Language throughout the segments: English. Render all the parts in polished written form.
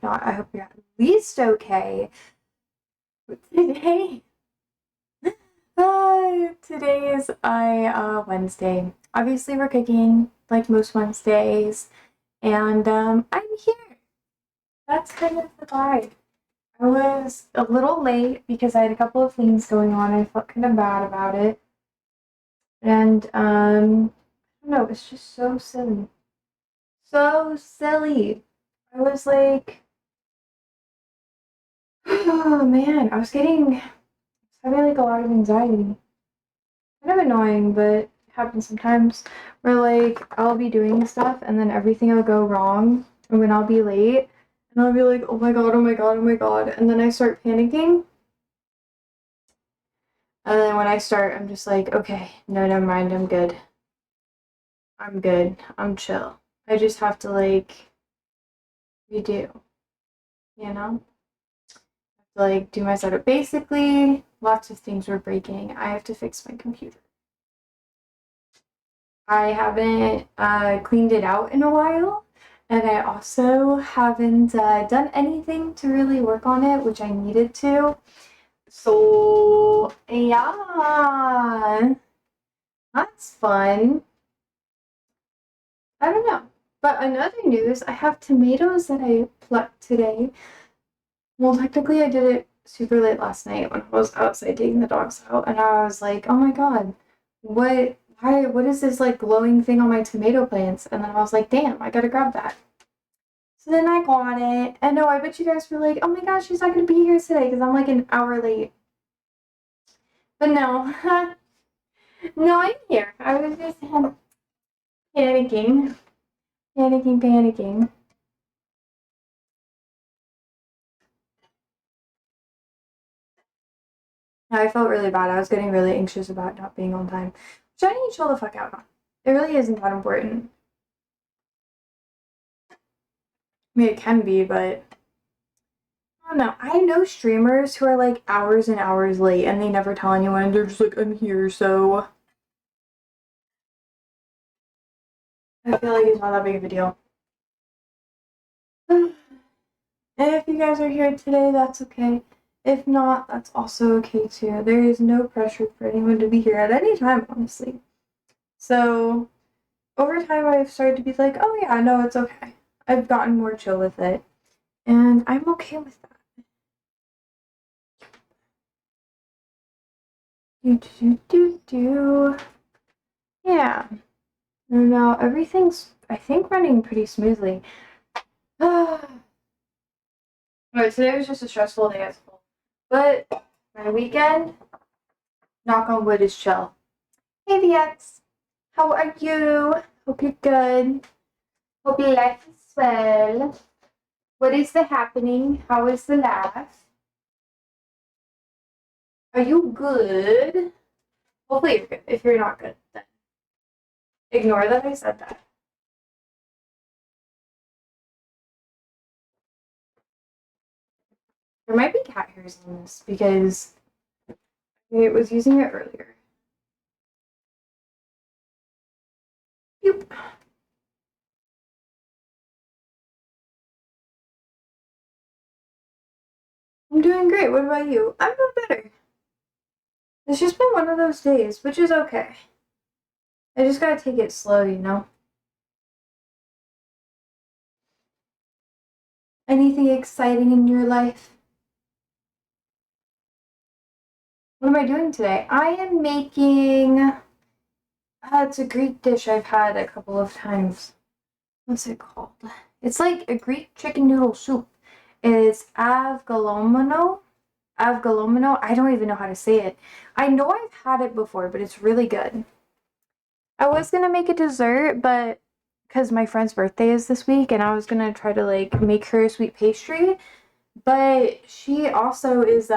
not, I hope you're at least okay. But today is Wednesday. Obviously, we're cooking like most Wednesdays, and I'm here. That's kind of the vibe. I was a little late because I had a couple of things going on. I felt kind of bad about it, and I don't know. It's just so silly, so silly. I was like, oh man, having like a lot of anxiety. Kind of annoying, but it happens sometimes where like I'll be doing stuff and then everything will go wrong and when I'll be late and I'll be like, oh my god, oh my god, oh my god, and then I start panicking. And then when I start, I'm just like, okay, no, never mind, I'm good. I'm good. I'm chill. I just have to like redo, you know? Like do my setup. Basically, lots of things were breaking. I have to fix my computer. I haven't cleaned it out in a while, and I also haven't done anything to really work on it, which I needed to. So, yeah, that's fun. I don't know. But another news, I have tomatoes that I plucked today. Well, technically, I did it super late last night when I was outside taking the dogs out, and I was like, oh my god, what is this like glowing thing on my tomato plants? And then I was like, damn, I gotta grab that. So then I got it. And no, I bet you guys were like, oh my gosh, she's not gonna be here today because I'm like an hour late. But no, no, I'm here. I was just panicking, panicking. I felt really bad. I was getting really anxious about not being on time, which I need to chill the fuck out on. It really isn't that important. I mean, it can be, but I don't know. I know streamers who are like hours and hours late and they never tell anyone. They're just like, I'm here, so I feel like it's not that big of a deal. And if you guys are here today, that's okay. If not, that's also okay too. There is no pressure for anyone to be here at any time, honestly. So, over time, I've started to be like, oh yeah, no, it's okay. I've gotten more chill with it. And I'm okay with that. Do. Yeah. No, everything's, I think, running pretty smoothly. Alright, today was just a stressful day at school. But my weekend, knock on wood, is chill. Hey, VX. How are you? Hope you're good. Hope your life is well. What is the happening? How is the life? Are you good? Hopefully you're good. If you're not good, then ignore that I said that. There might be cat hairs on this because I was using it earlier. Yep. I'm doing great. What about you? I'm doing better. It's just been one of those days, which is okay. I just gotta take it slow, you know? Anything exciting in your life? What am I doing today? I am making. It's a Greek dish I've had a couple of times. What's it called? It's like a Greek chicken noodle soup. It's Avgolemono. Avgolemono. I don't even know how to say it. I know I've had it before, but it's really good. I was gonna make a dessert, but because my friend's birthday is this week, and I was gonna try to like make her a sweet pastry, but she also is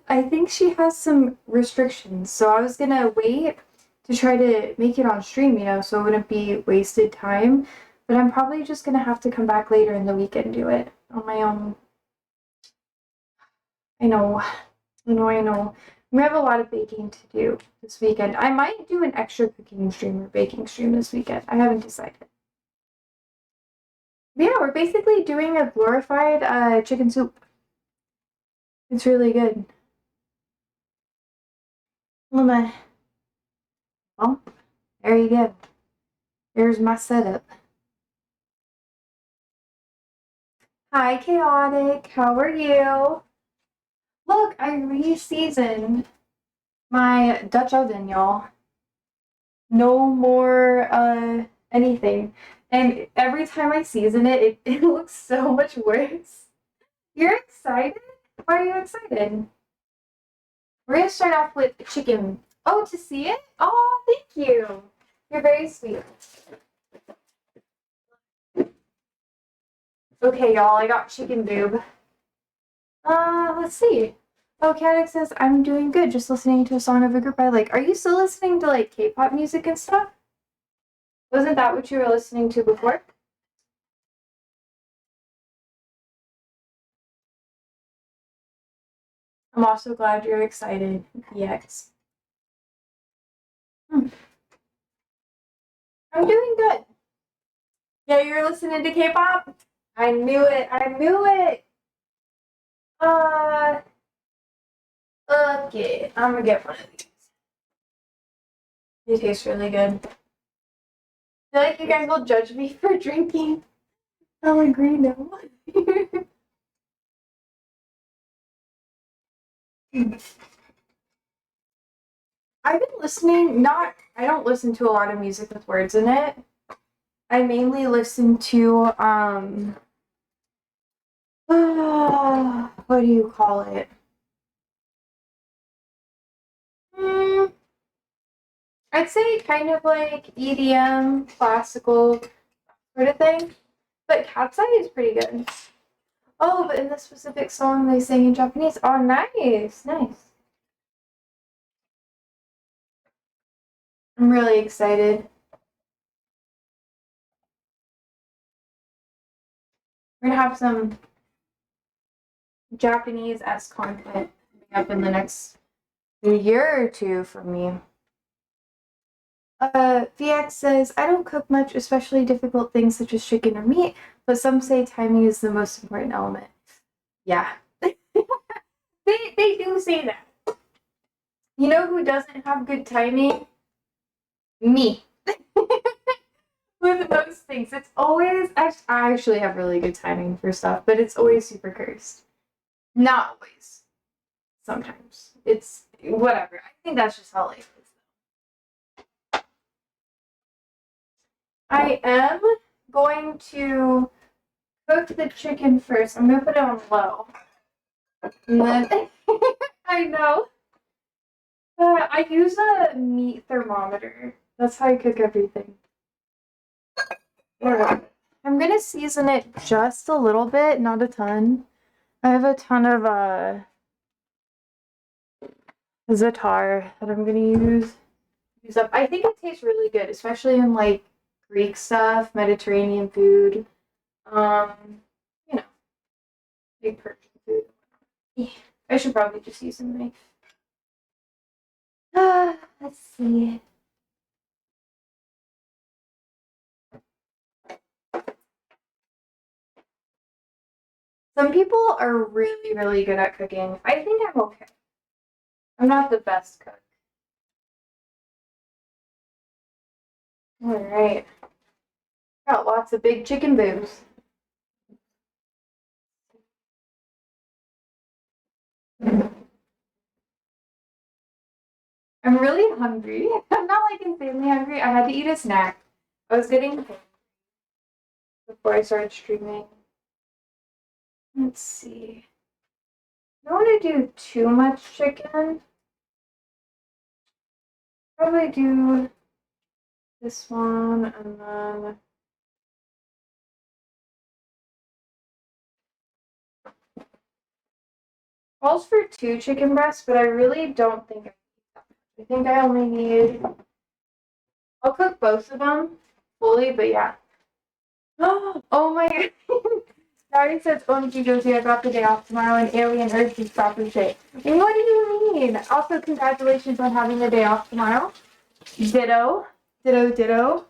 I think she has some restrictions, so I was gonna wait to try to make it on stream, you know, so it wouldn't be wasted time. But I'm probably just gonna have to come back later in the week and do it on my own. I know, I know. We have a lot of baking to do this weekend. I might do an extra cooking stream or baking stream this weekend. I haven't decided. Yeah, we're basically doing a glorified chicken soup. It's really good. Well, there you go. There's my setup. Hi, Chaotic. How are you? Look, I re-seasoned my Dutch oven, y'all. No more anything. And every time I season it, it looks so much worse. You're excited? Why are you excited? We're gonna start off with chicken. Oh, to see it? Oh, thank you. You're very sweet. Okay, y'all, I got chicken boob. Let's see. Oh, Katic says, I'm doing good, just listening to a song of a group I like. Are you still listening to, like, K-pop music and stuff? Wasn't that what you were listening to before? I'm also glad you're excited, EX. I'm doing good. Yeah, you're listening to K-pop? I knew it. I knew it. Uh, okay. I'm gonna get one of these. They taste really good. I feel like you guys will judge me for drinking. I'll agree now. I've been listening, I don't listen to a lot of music with words in it. I mainly listen to, what do you call it? I'd say kind of like EDM, classical sort of thing. But Cat's Eye is pretty good. Oh, but in this specific song they sing in Japanese. Oh, nice, nice. I'm really excited. We're gonna have some Japanese-esque content up in the next year or two for me. VX says, I don't cook much, especially difficult things such as chicken or meat, but some say timing is the most important element. Yeah. They do say that. You know who doesn't have good timing? Me. With most things. It's always, I actually have really good timing for stuff, but it's always super cursed. Not always. Sometimes. It's whatever. I think that's just how life is. I am going to cook the chicken first. I'm gonna put it on low. And then I know. I use a meat thermometer. That's how I cook everything. I'm gonna season it just a little bit, not a ton. I have a ton of za'atar that I'm gonna use up. I think it tastes really good, especially in like Greek stuff, Mediterranean food. You know, big Persian food. I should probably just use a knife. Let's see. Some people are really, really good at cooking. I think I'm okay. I'm not the best cook. All right. Got lots of big chicken boobs. I'm really hungry. I'm not like insanely hungry. I had to eat a snack. I was getting hungry before I started streaming. Let's see. I don't want to do too much chicken. Probably do this one and then calls for 2 chicken breasts, but I really don't think I need that much. I think I only need. I'll cook both of them fully, but yeah. Oh my god. Dari says, OMG Josie, I got the day off tomorrow and Alien Earth is proper shape. What do you mean? Also, congratulations on having the day off tomorrow. Ditto. Ditto, ditto.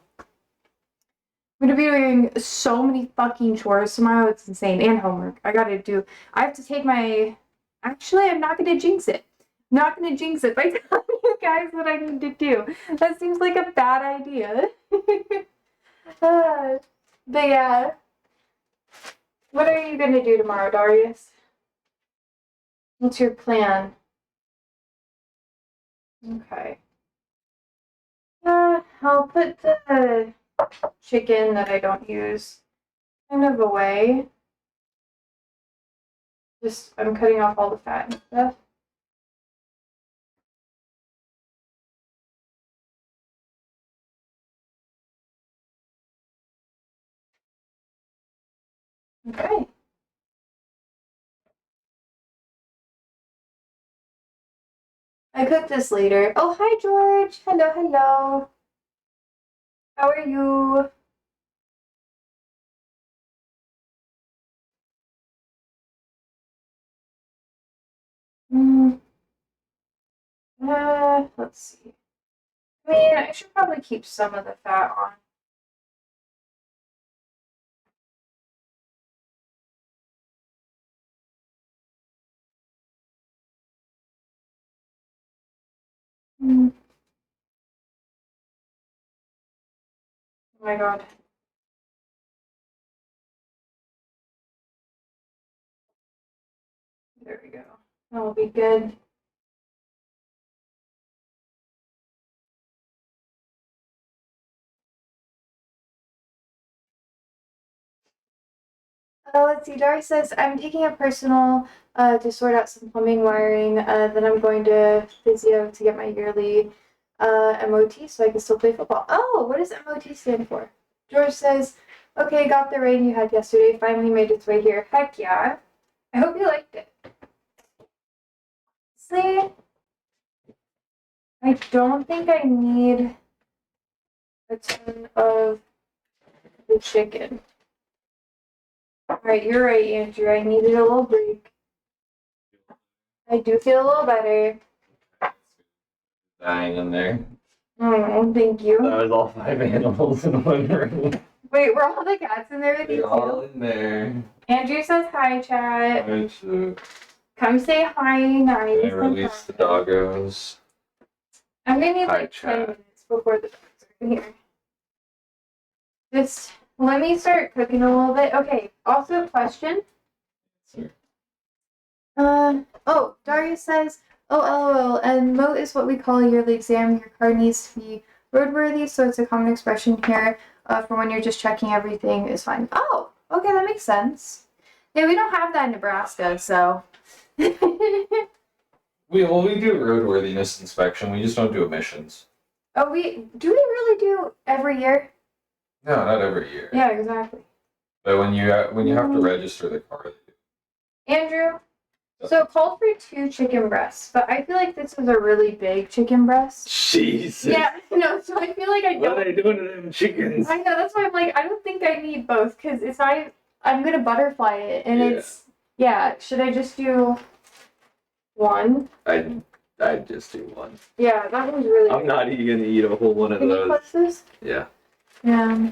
I'm gonna be doing so many fucking chores tomorrow. It's insane. And homework. I have to take my. Actually, I'm not gonna jinx it. I'm not gonna jinx it by telling you guys what I need to do. That seems like a bad idea. But yeah. What are you gonna do tomorrow, Darius? What's your plan? Okay. I'll put the chicken that I don't use kind of away. I'm cutting off all the fat and stuff. Okay. I cook this later. Oh, hi, George. Hello, hello. How are you? Hmm. Let's see. I mean, I should probably keep some of the fat on. Hmm. Oh my god. There we go. That'll be good. Let's see. Dari says, I'm taking a personal to sort out some plumbing wiring. Then I'm going to physio to get my yearly MOT so I can still play football. Oh, what does MOT stand for? George says, okay, got the rain you had yesterday. Finally made its way here. Heck yeah. I hope you liked it. See, I don't think I need a ton of the chicken. Alright, you're right, Andrew. I needed a little break. I do feel a little better. Dying in there. Oh, thank you. That was all 5 animals in one room. Wait, were all the cats in there with you They're all too? in there. Andrew says hi, chat. Alright, so Come say hi, nice. I released the doggos. I'm gonna need Hi, like chat. 10 minutes before the dogs are in here. Just let me start cooking a little bit. Okay, also question. Sure. Oh, Darius says, oh, LOL, and moat is what we call a yearly exam. Your car needs to be roadworthy, so it's a common expression here for when you're just checking everything is fine. Oh, okay, that makes sense. Yeah, we don't have that in Nebraska, so. We do roadworthiness inspection. We just don't do emissions. Oh, do we really do every year? No, not every year. Yeah, exactly. But when you have to register the car. Andrew, so it called for 2 chicken breasts, but I feel like this is a really big chicken breast. Jesus. Yeah, no, so I feel like I don't. What are they doing to them chickens? I know, that's why I'm like, I don't think I need both, because it's not, I'm gonna butterfly it, and should I just do 1? I'd just do 1. Yeah, that one's really I'm not even gonna eat a whole one of Can those. you put this? Yeah. Yeah.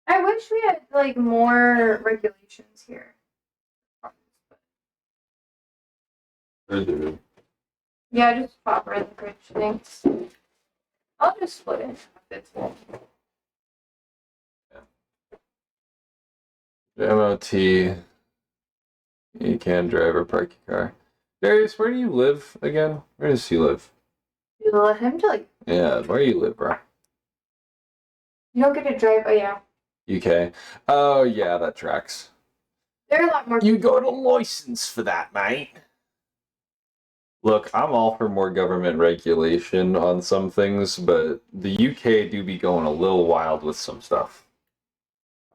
I wish we had, like, more regulations here. Yeah, just pop her in the fridge, thanks. I'll just split it if it's full. The MOT, you can drive or park your car. Darius, where do you live again? Where does he live? You let him to, like... Yeah, where do you live, bro? You don't get to drive, oh yeah. UK. Oh, yeah, that tracks. There are a lot more... You got a license for that, mate. Look, I'm all for more government regulation on some things, but the UK do be going a little wild with some stuff.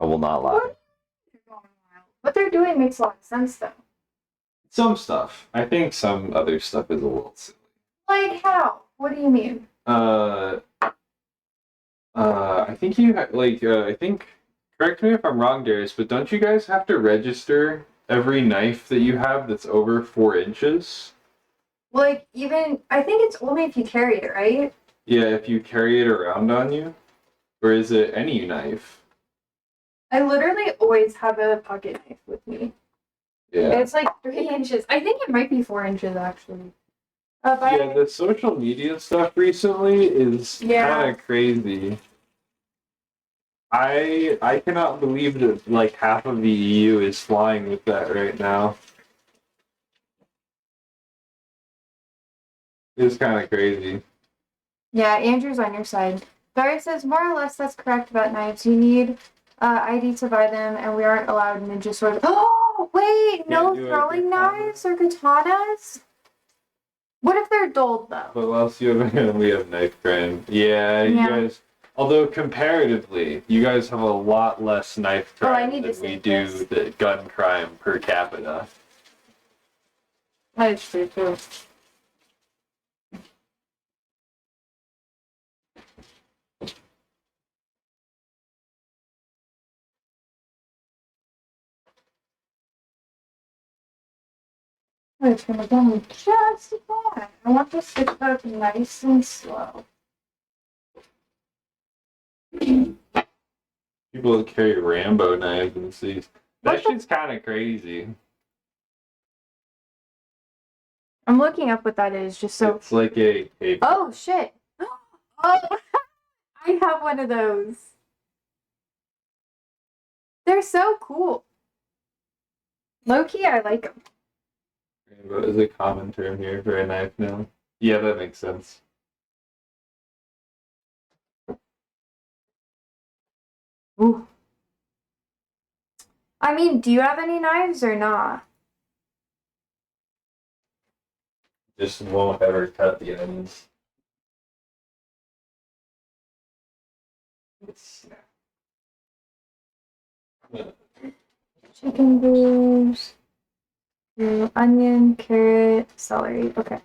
I will not lie. What they're doing makes a lot of sense, though. Some stuff. I think some other stuff is a little silly. Like how? What do you mean? I think I think, correct me if I'm wrong, Darius, but don't you guys have to register every knife that you have that's over 4 inches? Like, even, I think it's only if you carry it, right? Yeah, if you carry it around on you. Or is it any knife? I literally always have a pocket knife with me. Yeah. It's like 3 inches. I think it might be 4 inches actually. Yeah, the social media stuff recently is Yeah. kind of crazy. I cannot believe that like half of the EU is flying with that right now. It's kind of crazy. Yeah, Andrew's on your side. Daria says, more or less that's correct about knives. You need ID to buy them, and we aren't allowed ninja swords. Oh, wait! No do a throwing katana. knives or katanas? What if they're dulled, though? But whilst you have, we have knife crime. Yeah, you Yeah. guys. Although comparatively, you guys have a lot less knife Oh, I crime need to than we save do this. the gun crime per capita. That is true, too. I'm just gonna go just that. I want this to cook nice and slow. People that carry Rambo knives and see. That What the- shit's kind of crazy. I'm looking up what that is, just so. It's like a Oh, shit! Oh, I have one of those. They're so cool. Low key, I like them. Rambo is a common term here for a knife now. Yeah, that makes sense. Ooh. I mean, do you have any knives or not? Just won't ever cut the ends. It's Chicken boobs, onion, carrot, celery. Okay.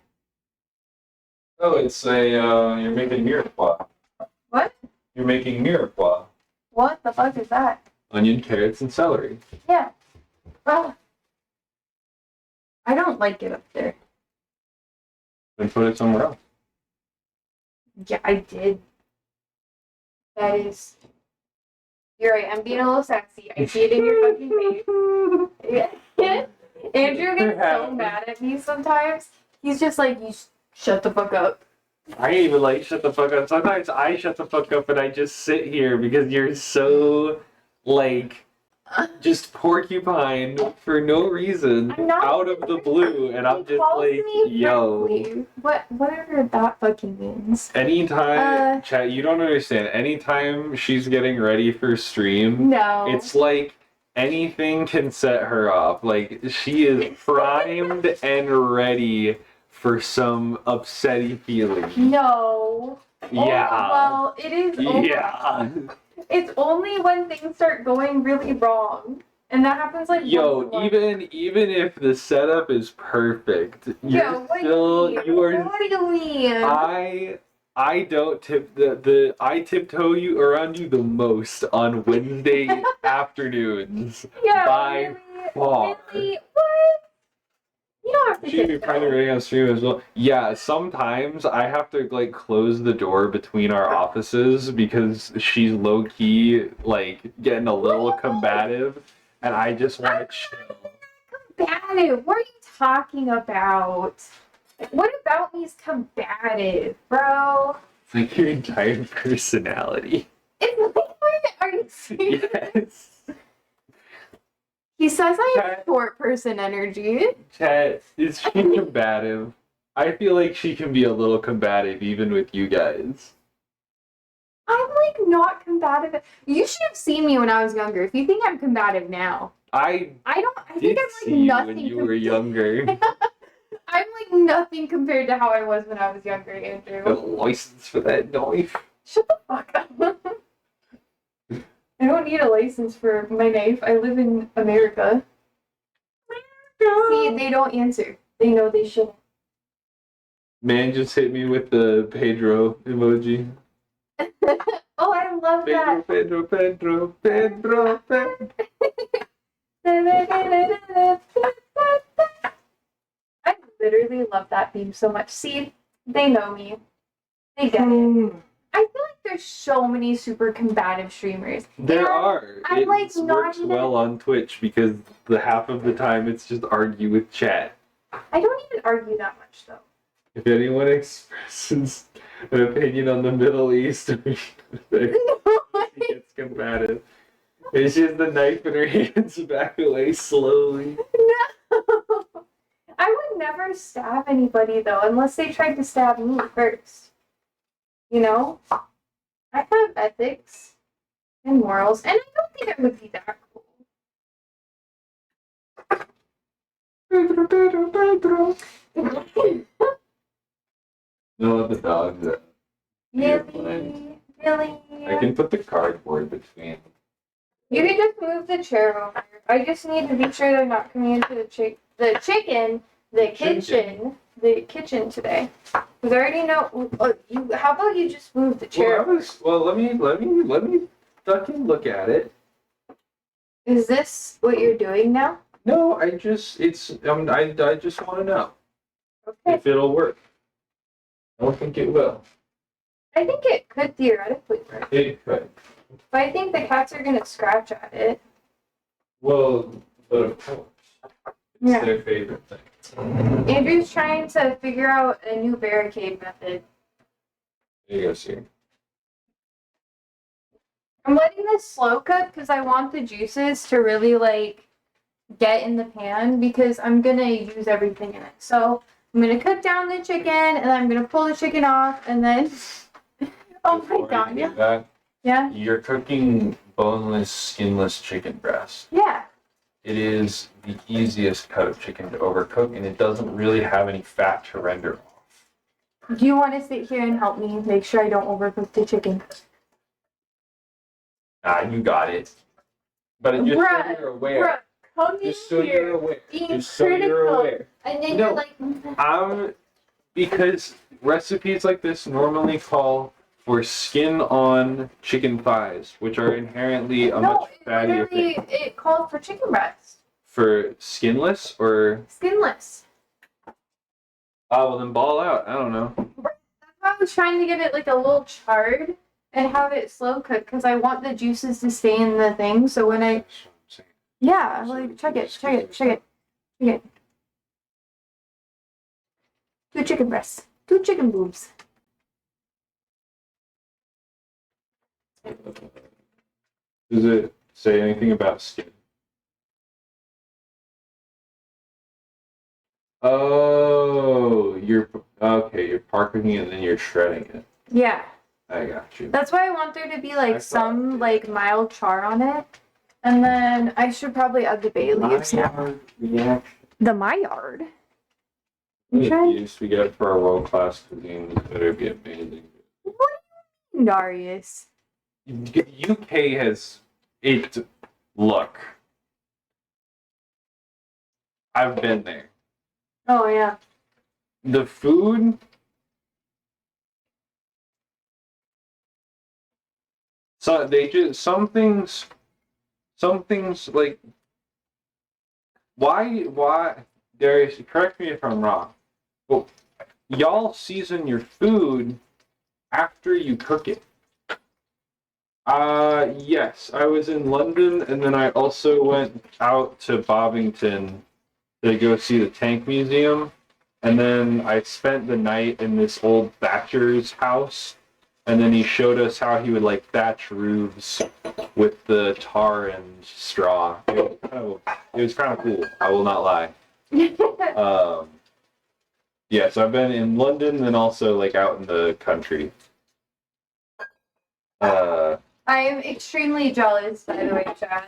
Oh, it's a you're making mirepoix. What? You're making mirepoix. What the fuck is that? Onion, carrots, and celery. Yeah. Oh. I don't like it up there. Then put it somewhere else. Yeah, I did. That is. You're right. I'm being a little sassy. I see it in your fucking face. Yeah. Andrew gets so mad at me sometimes. He's just like, you shut the fuck up. I ain't even like shut the fuck up. Sometimes I shut the fuck up and I just sit here because you're so like just porcupine for no reason I'm not out of the blue, and I'm just like, yo. friendly. Whatever that fucking means. Anytime, chat, you don't understand. Anytime she's getting ready for stream, No. it's like anything can set her off. Like she is primed and ready for some upsetty feeling. No. Yeah. Oh, well, it is. Yeah. It's only when things start going really wrong, and that happens like. Yo, once a month. even if the setup is perfect, you're What still do you mean? you are. What do you mean? I don't tip the I tiptoe you around you the most on Wednesday afternoons. Yeah. By Really? far. Really? What? You don't have to. She should be probably ready on stream as well. Yeah, sometimes I have to like close the door between our offices because she's low key like getting a little combative, and I just want to chill. Combative? What are you talking about? What about me is combative, bro? It's like your entire personality. It's like, are you serious? Yes. He says I have short person energy. Chat, is she combative? I feel like she can be a little combative even with you guys. I'm like not combative. You should have seen me when I was younger. If you think I'm combative now, I think did I'm like see you nothing when you were younger. I'm like nothing compared to how I was when I was younger, Andrew. A license for that knife. Shut the fuck up. I don't need a license for my knife. I live in America. See, they don't answer. They know they shouldn't. Man just hit me with the Pedro emoji. Oh, I love that. Pedro. I literally love that theme so much. See, they know me. They get it. I feel like there's so many super combative streamers. There And are. I'm It like not works even. well on Twitch because the half of the time it's just argue with chat. I don't even argue that much though. If anyone expresses an opinion on the Middle East, it gets combative. It's just the knife in her hands back away slowly. No. I would never stab anybody though, unless they tried to stab me first. You know? I have ethics and morals, and I don't think I would be that cool. No, the dogs. Really? Really? I can put the cardboard between. You can just move the chair over. I just need to be sure they're not coming into the kitchen today. Because I already know. How about you just move the chair? Let me fucking look at it. Is this what you're doing now? No, I just want to know Okay. if it'll work. I don't think it will. I think it could theoretically work. It could. But I think the cats are gonna scratch at it. Well, but of course. It's their favorite thing. Andrew's trying to figure out a new barricade method. There you go, see. I'm letting this slow cook because I want the juices to really get in the pan because I'm gonna use everything in it. So I'm gonna cook down the chicken and I'm gonna pull the chicken off and then oh my god, yeah. Yeah? You're cooking boneless, skinless chicken breast. Yeah. It is the easiest cut of chicken to overcook, and it doesn't really have any fat to render off. Do you want to sit here and help me make sure I don't overcook the chicken? You got it. But just so you're aware. Come Just so here. you're aware. Being Just so you're critical. aware. And then No, you're like, because recipes like this normally call for skin-on chicken thighs, which are inherently a much fattier thing. It called for chicken breast. For skinless or? Skinless. Oh, well then ball out. I don't know. That's why I was trying to get it like a little charred and have it slow cook because I want the juices to stay in the thing. So when I, yeah, check it. Two chicken breasts, 2 chicken boobs. Does it say anything about skin? Oh, you're parking it and then you're shredding it. Yeah. I got you. That's why I want there to be some mild char on it. And then I should probably add the bay leaves now. Yeah. The Maillard. The juice we get for our world-class cuisine this better be amazing. What do you mean, Darius? UK has it. Look, I've been there. Oh yeah. The food. So they just some things like why Darius, correct me if I'm wrong. Well, y'all season your food after you cook it. Yes, I was in London and then I also went out to Bovington to go see the Tank Museum. And then I spent the night in this old thatcher's house. And then he showed us how he would thatch roofs with the tar and straw. It was kind of cool. I will not lie. Yeah, so I've been in London and also out in the country. I am extremely jealous, by the way, Chad,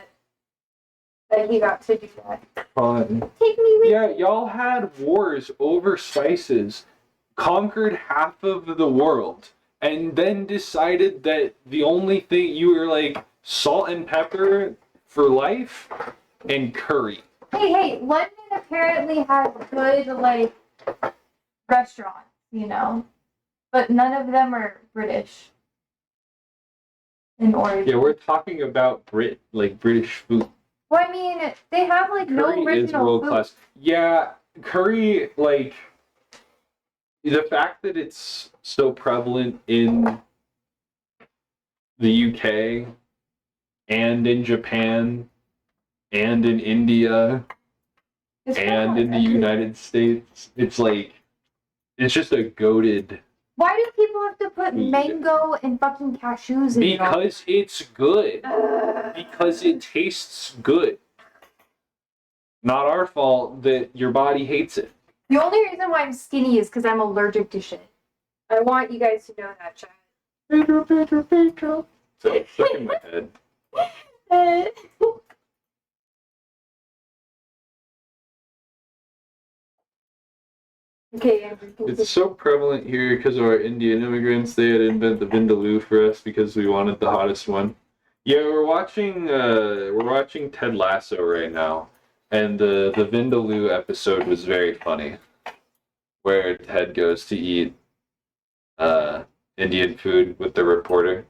that he got to do that. Fun. Take me with Yeah, y'all had wars over spices, conquered half of the world, and then decided that the only thing you were salt and pepper for life and curry. Hey, London apparently has good, restaurants, but none of them are British in origin. Yeah, we're talking about British food. Well, I mean, they have, no Curry is original world food. class. Yeah, curry, the fact that it's so prevalent in the UK and in Japan and in India and in the United States. It's like, it's just a goated. Why do people have to put mango and fucking cashews in it all? Because it's good. Because it tastes good. Not our fault that your body hates it. The only reason why I'm skinny is because I'm allergic to shit. I want you guys to know that, chat. So it's stuck in my head. Okay, Andrew. It's so prevalent here because of our Indian immigrants. They had to invent the Vindaloo for us because we wanted the hottest one. Yeah, we're watching Ted Lasso right now, and the Vindaloo episode was very funny, where Ted goes to eat Indian food with the reporter.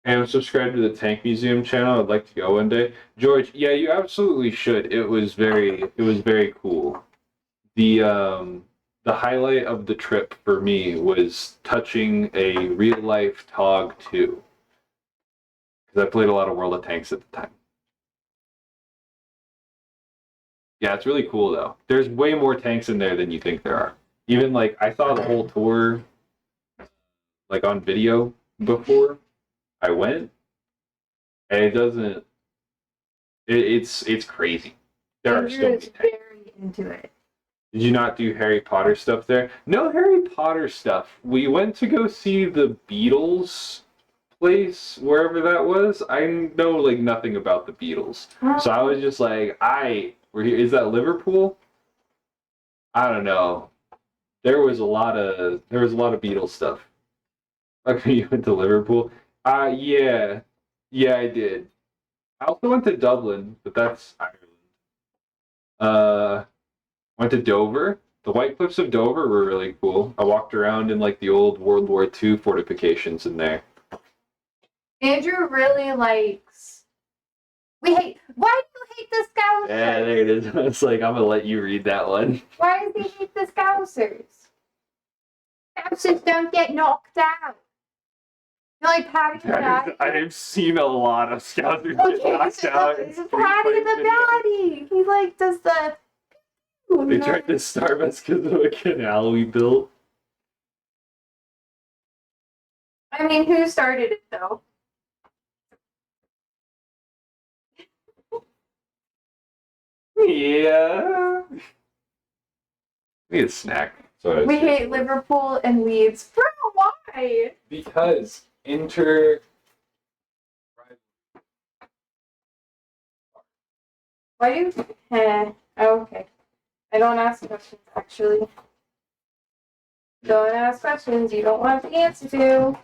And I'm subscribed to the Tank Museum channel. I'd like to go one day. George, yeah, you absolutely should. It was very cool. The highlight of the trip for me was touching a real life Tog 2. Because I played a lot of World of Tanks at the time. Yeah, it's really cool though. There's way more tanks in there than you think there are. Even like I saw the whole tour like on video before I went. And it doesn't it's crazy. There are so Andrew many is tanks. very into it. Did you not do Harry Potter stuff there? No Harry Potter stuff. We went to go see the Beatles place, wherever that was. I know like nothing about the Beatles. So I was just like, we're here. Is that Liverpool? I don't know. There was a lot of Beatles stuff. Okay, you went to Liverpool? Yeah. Yeah, I did. I also went to Dublin, but that's Ireland. Uh Went to Dover. The White Cliffs of Dover were really cool. I walked around in like the old World War II fortifications in there. Andrew really likes. Why do you hate the Scousers? Yeah, there it is. It's like, I'm gonna let you read that one. Why does he hate the Scousers? Scousers don't get knocked out. You're like Patty the Batty. I've seen a lot of Scousers get knocked out. It's Patty the Batty. He like does the. They tried to starve us because of a canal we built. I mean, who started it though? Yeah. We need a snack. So We hate Liverpool and Leeds. Bro, why? Because Why do you? Oh, okay. I don't ask questions, actually. Don't ask questions you don't want the answer to.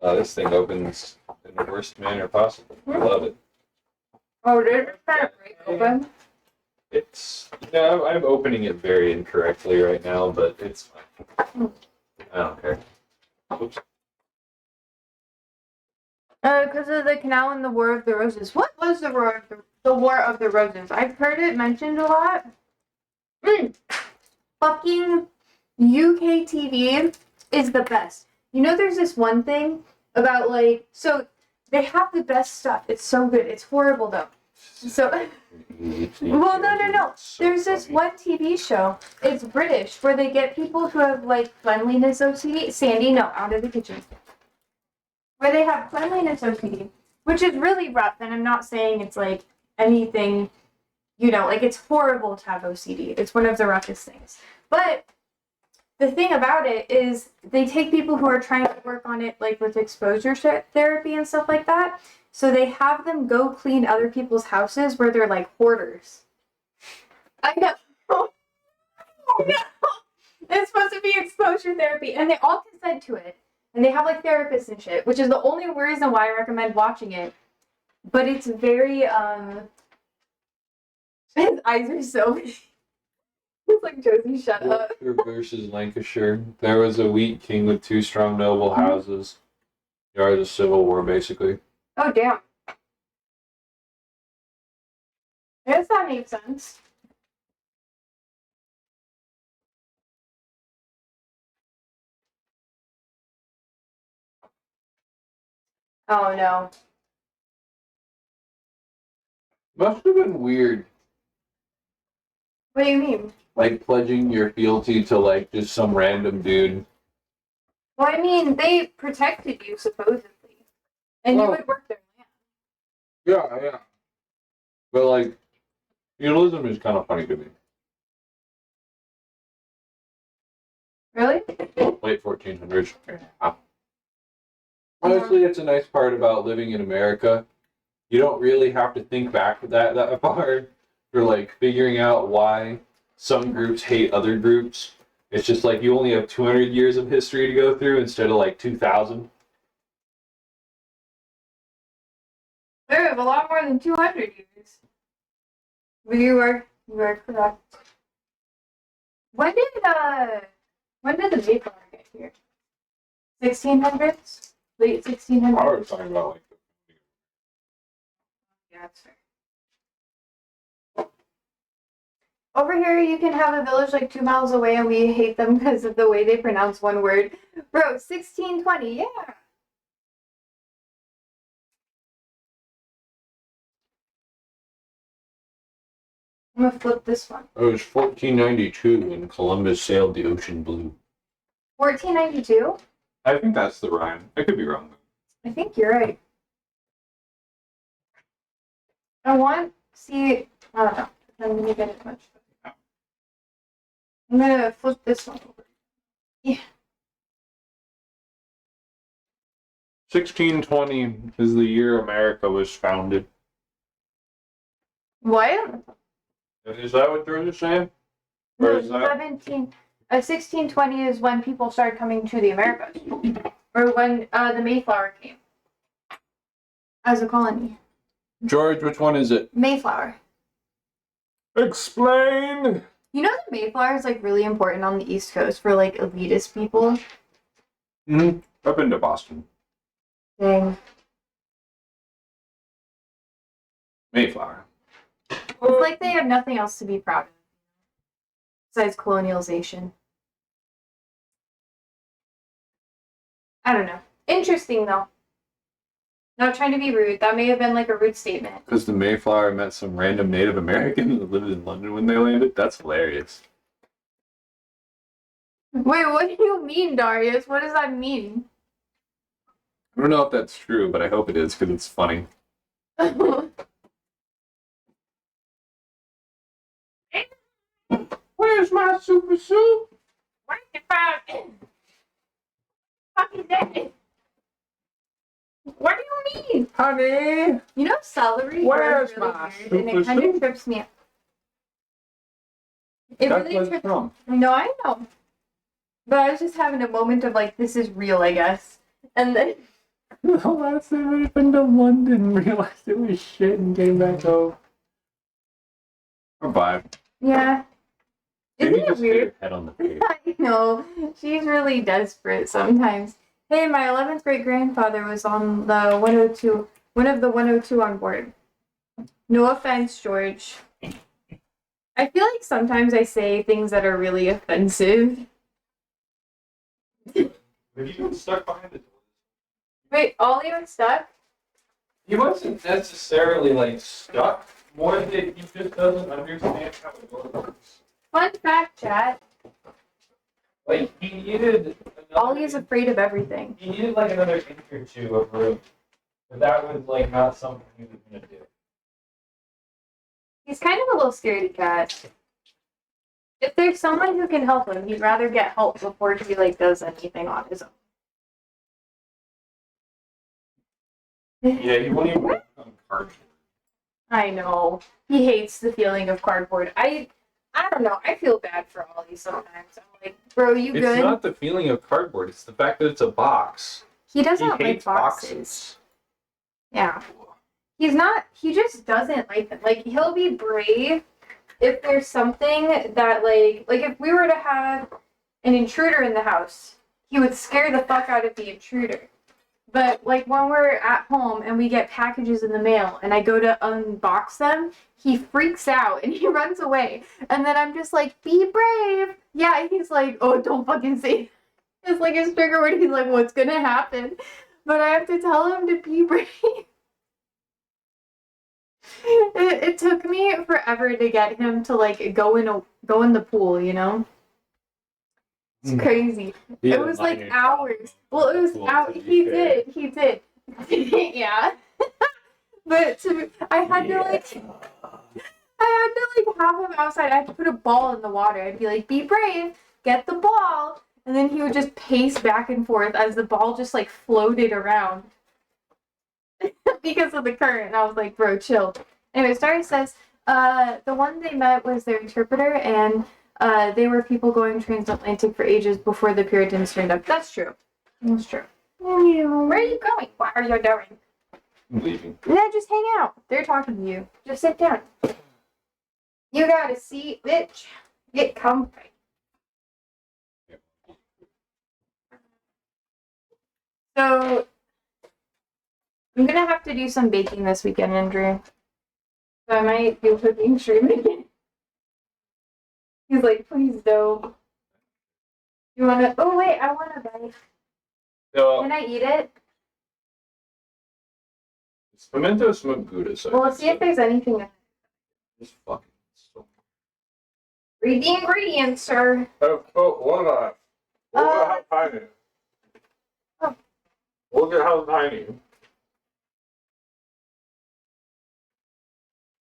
This thing opens in the worst manner possible. I love it. Oh, did it kind of break open? I'm opening it very incorrectly right now, but it's fine. I don't care. Oops. Because of the canal and the War of the Roses. What was the War of the Roses? I've heard it mentioned a lot. Fucking UK TV is the best. You know, there's this one thing about like, so they have the best stuff. It's so good. It's horrible though. So, well, no. There's this one TV show. It's British where they get people who have like cleanliness OCD. Sandy, no, out of the kitchen. Where they have cleanliness OCD, which is really rough. And I'm not saying it's like anything, you know, like it's horrible to have OCD. It's one of the roughest things. But the thing about it is they take people who are trying to work on it, like with exposure therapy and stuff like that. So they have them go clean other people's houses where they're like hoarders. I know. I know. It's supposed to be exposure therapy, and they all consent to it. And they have like therapists and shit, which is the only reason why I recommend watching it. But it's very his eyes are so big. It's like, Josie, shut up. Yorkshire versus Lancashire. There was a weak king with two strong noble houses. There was a civil war, basically. Oh, damn. Yes, that makes sense. Oh no. Must have been weird, What do you mean? like pledging your fealty to like just some random dude. Well, I mean, they protected you supposedly, and you Well, would work their land. yeah. But like, feudalism is kind of funny to me. Really? Late 1400s. Honestly, it's a nice part about living in America. You don't really have to think back that far for like figuring out why some groups hate other groups. It's just like you only have 200 years of history to go through instead of like 2,000. They have a lot more than 200 years. But you are correct. When did the Mayflower get here? 1600s? Late 1600s? I was talking about like. Yeah, that's fair. Over here, you can have a village like 2 miles away, and we hate them because of the way they pronounce one word. Bro, 1620, yeah. I'm gonna flip this one. It was 1492 when Columbus sailed the ocean blue. 1492? I think that's the rhyme. I could be wrong. I think you're right. I don't know. I'm gonna get it much. I'm gonna flip this one over. Yeah. 1620 is the year America was founded. What? Is that what they're saying? No, Or is that 1620 is when people started coming to the Americas. Or when the Mayflower came. As a colony. George? Which one is it? Mayflower. Explain. You know the Mayflower is like really important on the East Coast for like elitist people? Mm-hmm. I've been to Boston. Dang. Mayflower. It's like they have nothing else to be proud of. Besides colonialization. I don't know. Interesting though. Not trying to be rude. That may have been like a rude statement. Because the Mayflower met some random Native American that lived in London when they landed. That's hilarious. Wait, what do you mean, Darius? What does that mean? I don't know if that's true, but I hope it is because it's funny. Where's my super soup? Where's the fuck? Fuck is that? What do you mean? Honey, You know celery where's is really my weird, and it super kind of soup? trips me up. It That's really what's trips. wrong. No, I know. But I was just having a moment of like, this is real, I guess. And then The last time I've been to London, realized it was shit and came back home. Or bye. yeah, isn't Maybe it just hit weird? your head on the page. I know she's really desperate sometimes. Hey, my 11th great grandfather was on the 102, one of the 102 on board. No offense, George. I feel like sometimes I say things that are really offensive. Have you been stuck behind the door? Wait, Ollie was stuck? He wasn't necessarily like stuck. More that he just doesn't understand how it works. Fun fact, chat. Like he needed. Ollie is afraid of everything. He needed like another inch or two of room, but that was like not something he was gonna do. He's kind of a little scaredy cat. If there's someone who can help him, he'd rather get help before he like does anything on his own. Yeah, he won't even work on cardboard. I know. He hates the feeling of cardboard. I don't know. I feel bad for Ollie sometimes. I'm like, bro, you It's good? not the feeling of cardboard. It's the fact that it's a box. He doesn't He like hates boxes. boxes. Yeah. He just doesn't like them. Like, he'll be brave if there's something that, like if we were to have an intruder in the house, he would scare the fuck out of the intruder. But, like, when we're at home and we get packages in the mail and I go to unbox them, he freaks out and he runs away. And then I'm just like, be brave. Yeah, and he's like, oh, don't fucking say it. It's like his trigger word. He's like, what's gonna happen? but I have to tell him to be brave. It took me forever to get him to like go in the pool, you know? It's crazy. Yeah, It was like hours. Well, it was out. He did. Yeah. But I had to have him outside. I had to put a ball in the water. I'd be like, be brave, get the ball. And then he would just pace back and forth as the ball just like floated around because of the current. And I was like, bro, chill. Anyway, story says, the one they met was their interpreter, and they were people going transatlantic for ages before the Puritans turned up. That's true. That's true. Where are you going? What are you doing? I'm leaving. Yeah, just hang out. They're talking to you. Just sit down. You got a seat, bitch. Get comfy. So, I'm gonna have to do some baking this weekend, Andrew. So I might do a cooking stream again. He's like, please don't. You wanna? Oh wait, I want a bite. Can I eat it? It's pimento smoked Gouda, so Well, let's see if there's anything in it. just fucking so. Read the ingredients, sir. What Look at how tiny. Oh. Look at how tiny.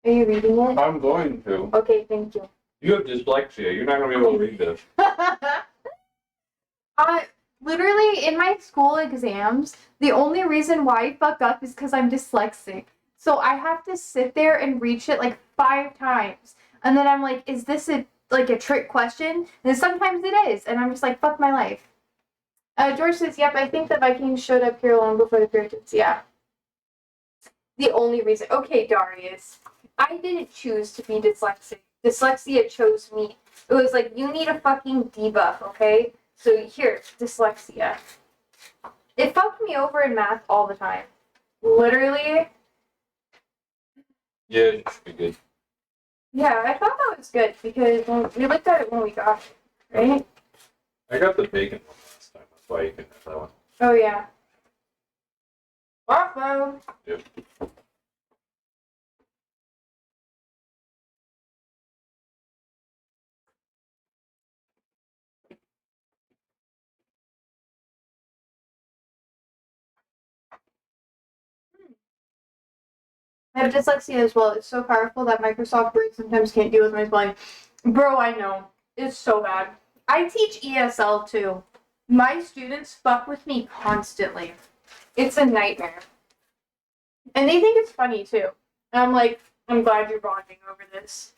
Are you reading it? I'm going to. Okay, thank you. You have dyslexia. You're not gonna be able to read this. Literally in my school exams, the only reason why I fuck up is because I'm dyslexic. So I have to sit there and read shit like 5 times. And then I'm like, is this a trick question? And sometimes it is. And I'm just like, fuck my life. George says, yep, I think the Vikings showed up here long before the Puritans. Yeah. The only reason. Okay, Darius. I didn't choose to be dyslexic. Dyslexia chose me. It was like, you need a fucking debuff, okay? So here, dyslexia. It fucked me over in math all the time. Literally. Yeah, it should be good. Yeah, I thought that was good because we looked at it when we got it, right? I got the bacon one last time. That's why you can have that one. Oh, yeah. Waffle. Yep. I have dyslexia as well. It's so powerful that Microsoft Word sometimes can't deal with my spelling. Bro, I know. It's so bad. I teach ESL too. My students fuck with me constantly. It's a nightmare. And they think it's funny too. And I'm like, I'm glad you're bonding over this.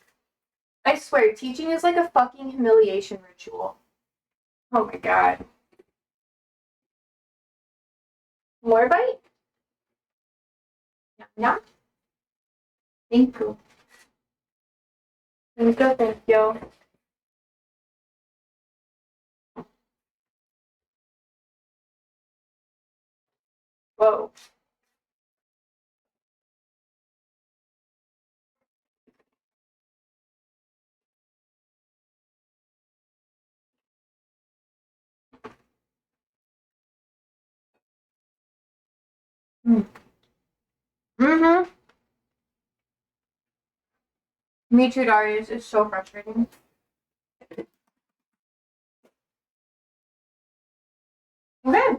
I swear, teaching is like a fucking humiliation ritual. Oh my god. More bite? Yeah. Thank you. Thank you. Whoa. Mm-hmm. Me too, Darius. It's so frustrating. Okay.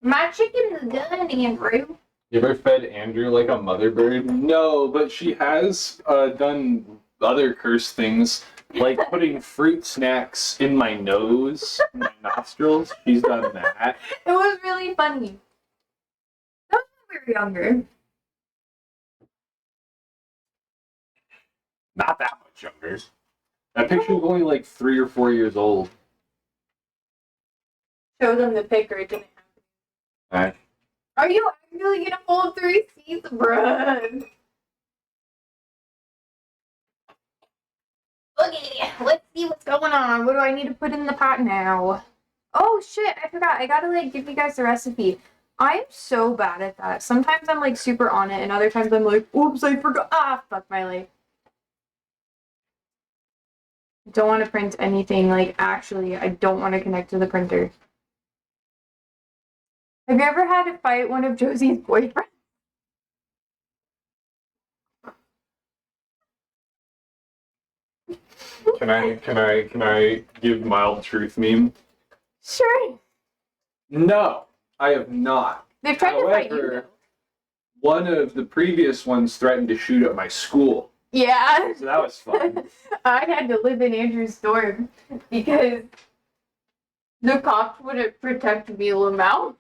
My chicken is done, Andrew. You ever fed Andrew like a mother bird? No, but she has done other cursed things, like putting fruit snacks in my nose, my nostrils. She's done that. It was really funny. That was when we were younger. Not that much younger. That picture was only like 3 or 4 years old. Show them the pic or it didn't happen. Alright. Are you actually gonna pull up the receipts, bruh? Okay, let's see what's going on. What do I need to put in the pot now? Oh shit, I forgot. I gotta like give you guys the recipe. I'm so bad at that. Sometimes I'm like super on it, and other times I'm like, oops, I forgot. Ah, fuck my life. Don't want to print anything. Like, actually, I don't want to connect to the printer. Have you ever had to fight one of Josie's boyfriends? Can I give mild truth meme? Sure. No, I have not. They've tried to fight you. However, one of the previous ones threatened to shoot up my school. Yeah. So that was fun. I had to live in Andrew's dorm because the cops wouldn't protect me, Lamau.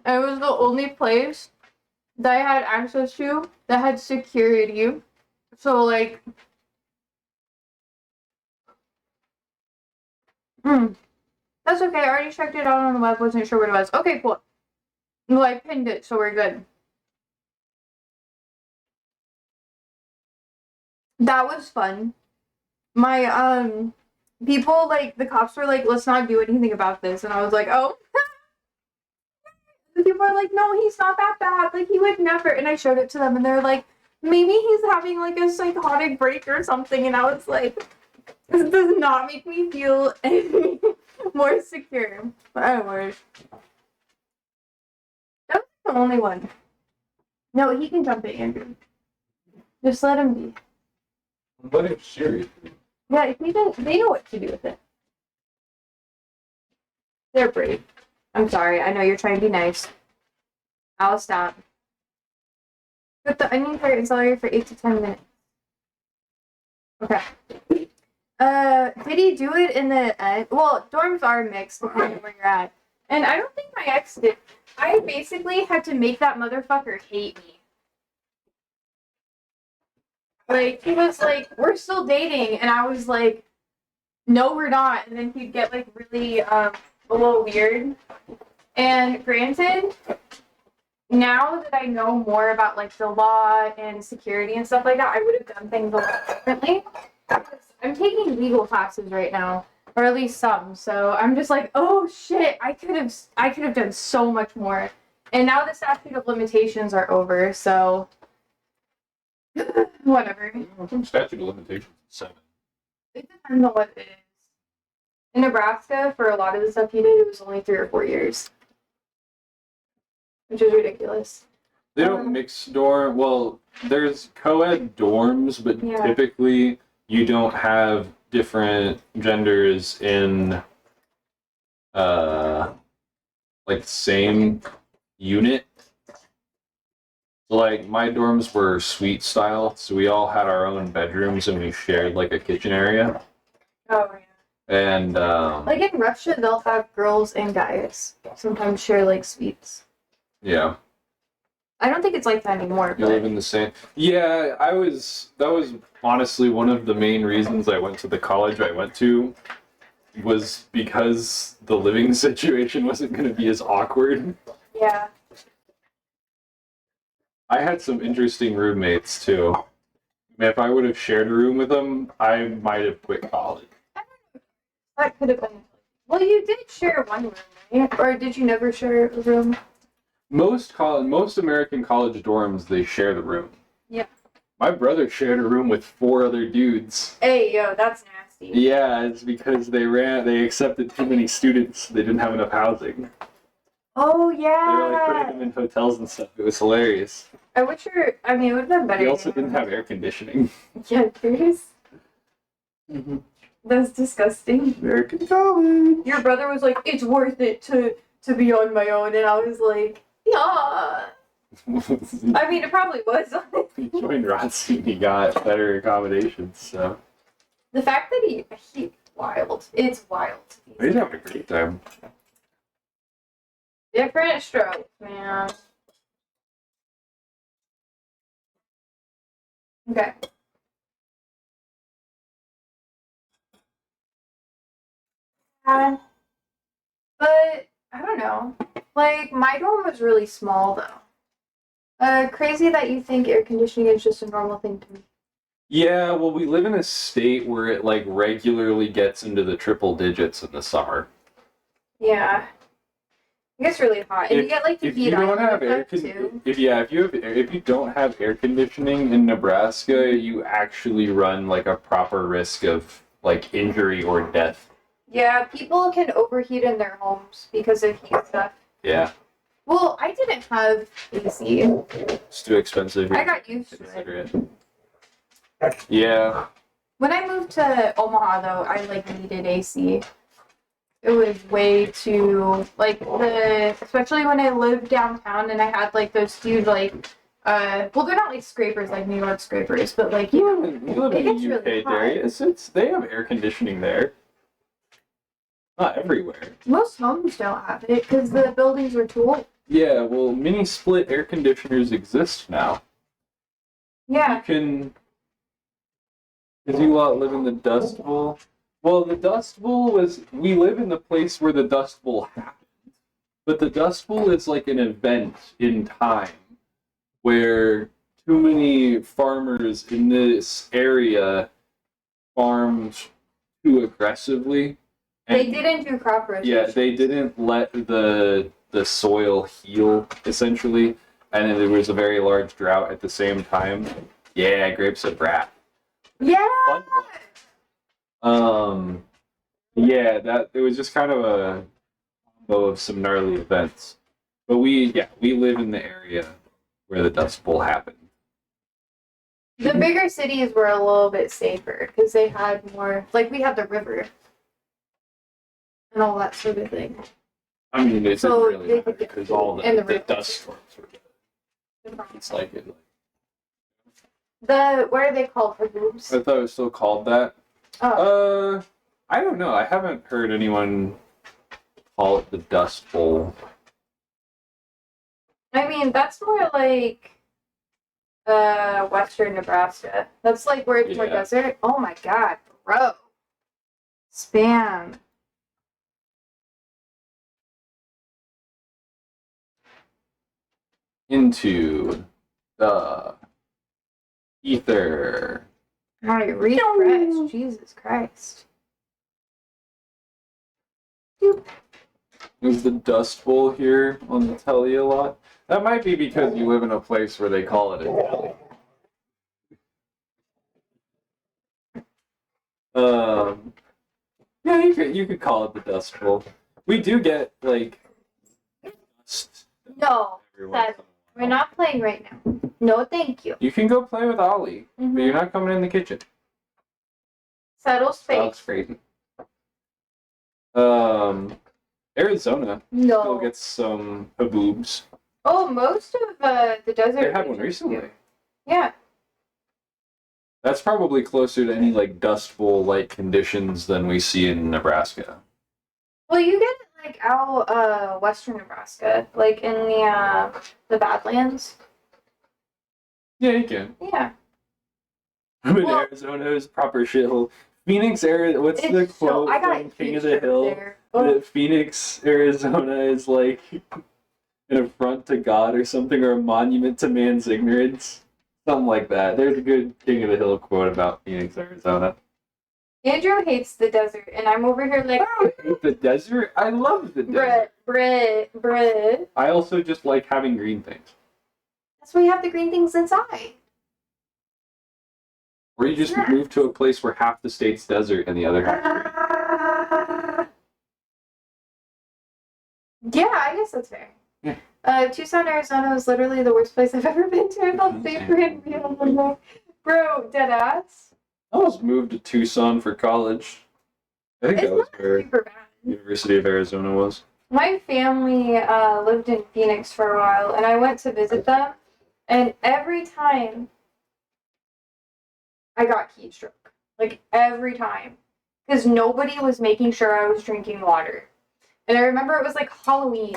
It was the only place that I had access to that had security. So, like, that's okay. I already checked it out on the web. Wasn't sure what it was. Okay, cool. Well, I pinned it, so we're good. That was fun. My, people, like, the cops were like, let's not do anything about this. And I was like, oh. And people are like, no, he's not that bad. Like, he would never. And I showed it to them, and they're like, maybe he's having, like, a psychotic break or something. And I was like, this does not make me feel any more secure. But anyways. That was the only one. No, he can jump it, Andrew. Just let him be. What if serious? Yeah, they know what to do with it. They're brave. I'm sorry. I know you're trying to be nice. I'll stop. Put the onion carrot and celery for 8 to 10 minutes. Okay. Did he do it in the end? Well, dorms are mixed depending on where you're at. And I don't think my ex did. I basically had to make that motherfucker hate me. Like, he was like, we're still dating. And I was like, no, we're not. And then he'd get, like, really, a little weird. And granted, now that I know more about, like, the law and security and stuff like that, I would have done things a lot differently. I'm taking legal classes right now, or at least some. So I'm just like, oh shit, I could have done so much more. And now the statute of limitations are over, so whatever. Statute of limitations is 7. It depends on what it is. In Nebraska, for a lot of the stuff he did, it was only 3 or 4 years, which is ridiculous. They don't mix dorm. Well, there's co-ed dorms, but Yeah. typically you don't have different genders in like same unit. So like my dorms were suite style, so we all had our own bedrooms and we shared like a kitchen area. Oh yeah. And Like in Russia, they'll have girls and guys sometimes share like suites. yeah. I don't think it's like that anymore. You live in the same. Yeah, that was honestly one of the main reasons I went to the college I went to, was because the living situation wasn't going to be as awkward. Yeah. I had some interesting roommates too. If I would have shared a room with them, I might have quit college. That could have been. Well, you did share one room, right? Or did you never share a room? Most American college dorms, they share the room. Yeah. My brother shared a room with 4 other dudes. Hey, yo, that's nasty. Yeah, it's because they accepted too many students. They didn't have enough housing. Oh They were like putting yeah. them in hotels and stuff. It was hilarious. I mean, it would have been better. They also didn't have air conditioning. Yeah, there's. Mm-hmm. That's disgusting. American college. Your brother was like, "It's worth it to be on my own," and I was like, "Yeah." I mean, it probably was. He joined ROTC and he got better accommodations, so. The fact that he wild. It's wild. He's having a great time. Different strokes, man. Okay. But I don't know. Like my dorm was really small though. Crazy that you think air conditioning is just a normal thing to me. Yeah, well, we live in a state where it like regularly gets into the triple digits in the summer. Yeah. It gets really hot, and you get like the If you heat don't island have air effect too. if you don't have air conditioning in Nebraska, you actually run like a proper risk of like injury or death. Yeah, people can overheat in their homes because of heat stuff. Yeah. Well, I didn't have AC. It's too expensive. I got used to it. Consider it. Yeah. When I moved to Omaha, though, I like needed AC. It was way too especially when I lived downtown and I had like those huge well, they're not like scrapers like New York scrapers, but like You live in it the gets UK, really hot. Darius. They have air conditioning there. Not everywhere. Most homes don't have it because the buildings were too old. Yeah, well, mini split air conditioners exist now. Yeah. You can. Because you lot live in the Dust Bowl. Well, the Dust Bowl was. We live in the place where the Dust Bowl happened. But the Dust Bowl is like an event in time where too many farmers in this area farmed too aggressively. They didn't do crop rotation. Yeah, they didn't let the soil heal, essentially. And then there was a very large drought at the same time. Yeah, grapes of wrath. Yeah. Yeah, that it was just kind of a combo of some gnarly events. But we live in the area where the Dust Bowl happened. The bigger cities were a little bit safer because they had more, like we had the river and all that sort of thing. I mean, it So didn't really they matter could get because all in the the river. dust storms were good. It's like it. What are they called? Haboobs? I thought it was still called that. Oh. I don't know. I haven't heard anyone call it the Dust Bowl. I mean, that's more like western Nebraska. That's like where it's more Yeah. desert. Oh my god, bro. Spam. Into the ether. Alright, refresh. Jesus Christ. Doop. Is the Dust Bowl here on the telly a lot? That might be because you live in a place where they call it a telly. Yeah, you could call it the Dust Bowl. We do get like dust No, every once in a we're while. not playing right now. No, thank you. You can go play with Ollie, but you're not coming in the kitchen. Settle Dog's space. crazy. Arizona No. still gets some haboobs. Oh, most of the desert. They had one regions do. recently. Yeah. That's probably closer to any like Dust Bowl like conditions than we see in Nebraska. Well, you get it like out western Nebraska, like in the Badlands. Yeah, you can. Yeah. I'm in Well- Arizona is proper shithole. Phoenix, Arizona. What's the It's quote I got from King of huge the Hill? there. Oh, That Phoenix, Arizona is like an affront to God or something, or a monument to man's ignorance. Something like that. There's a good King of the Hill quote about Phoenix, Arizona. Andrew hates the desert, and I'm over here like, I hate the desert. I love the desert. bruh. I also just like having green things. That's why you have the green things inside. Or you just Yeah. move to a place where half the state's desert and the other half green. Yeah, I guess that's fair. Yeah. Tucson, Arizona was literally the worst place I've ever been to. I felt safer and real. Bro, dead ass. I almost moved to Tucson for college. I think It's that was not where super bad. University of Arizona was. My family lived in Phoenix for a while, and I went to visit them, and every time I got heat stroke. Like, every time. Because nobody was making sure I was drinking water. And I remember it was like Halloween,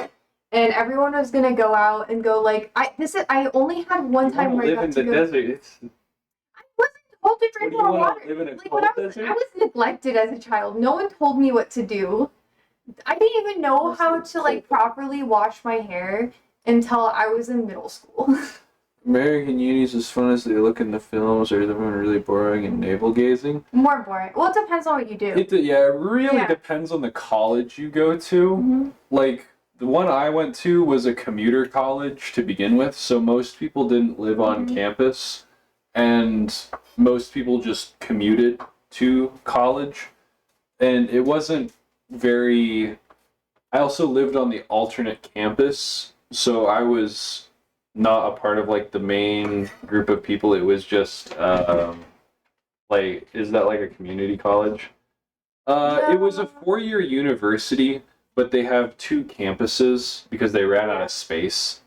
and everyone was gonna go out and go like, I only had one time You where I live got in to the go. desert. It's, I wasn't told to what drink do you more want water. to live in a Like cold when desert? I was neglected as a child. No one told me what to do. I didn't even know Must how live to like cold. properly wash my hair until I was in middle school. American Uni's as fun as they look in the films, or the one really boring and navel gazing. More boring. Well, it depends on what you do. It really Yeah. depends on the college you go to. Mhm. Like the one I went to was a commuter college to begin with, so most people didn't live on Mhm. campus, and most people just commuted to college, and it wasn't very. I also lived on the alternate campus, So I was not a part of like the main group of people. It was just like, is that like a community college? It was a 4-year university, but they have 2 campuses because they ran out of space.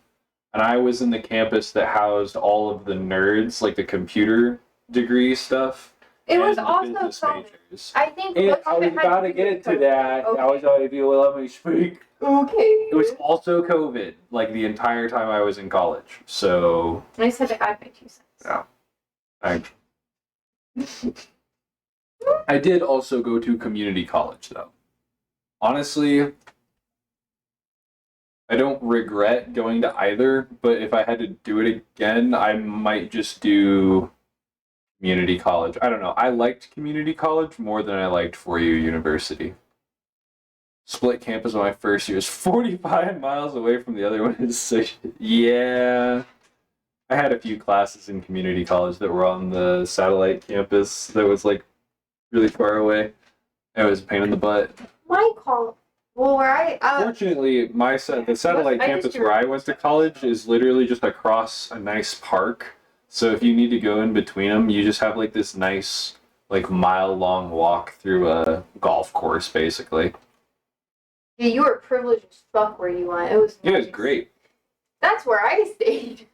And I was in the campus that housed all of the nerds, like the computer degree stuff. It was and the also business COVID. majors. I think And most I of was it had about to to do get with into COVID. that. Okay. I was like, if you will let me speak. Okay. It was also COVID, like the entire time I was in college. So I said to add my 2 cents. yeah, I did also go to community college though. Honestly, I don't regret going to either, but if I had to do it again, I might just do community college. I don't know. I liked community college more than I liked 4-year university. Split campus on my first year is 45 miles away from the other one. So, yeah. I had a few classes in community college that were on the satellite campus that was like really far away. It was a pain in the butt. My call. Well, where I Fortunately, the satellite campus where I went to college is literally just across a nice park. So if you need to go in between them, you just have like this nice, like mile-long walk through a golf course, basically. yeah, you were privileged as fuck where you went. It was Yeah, nice. it's great. That's where I stayed.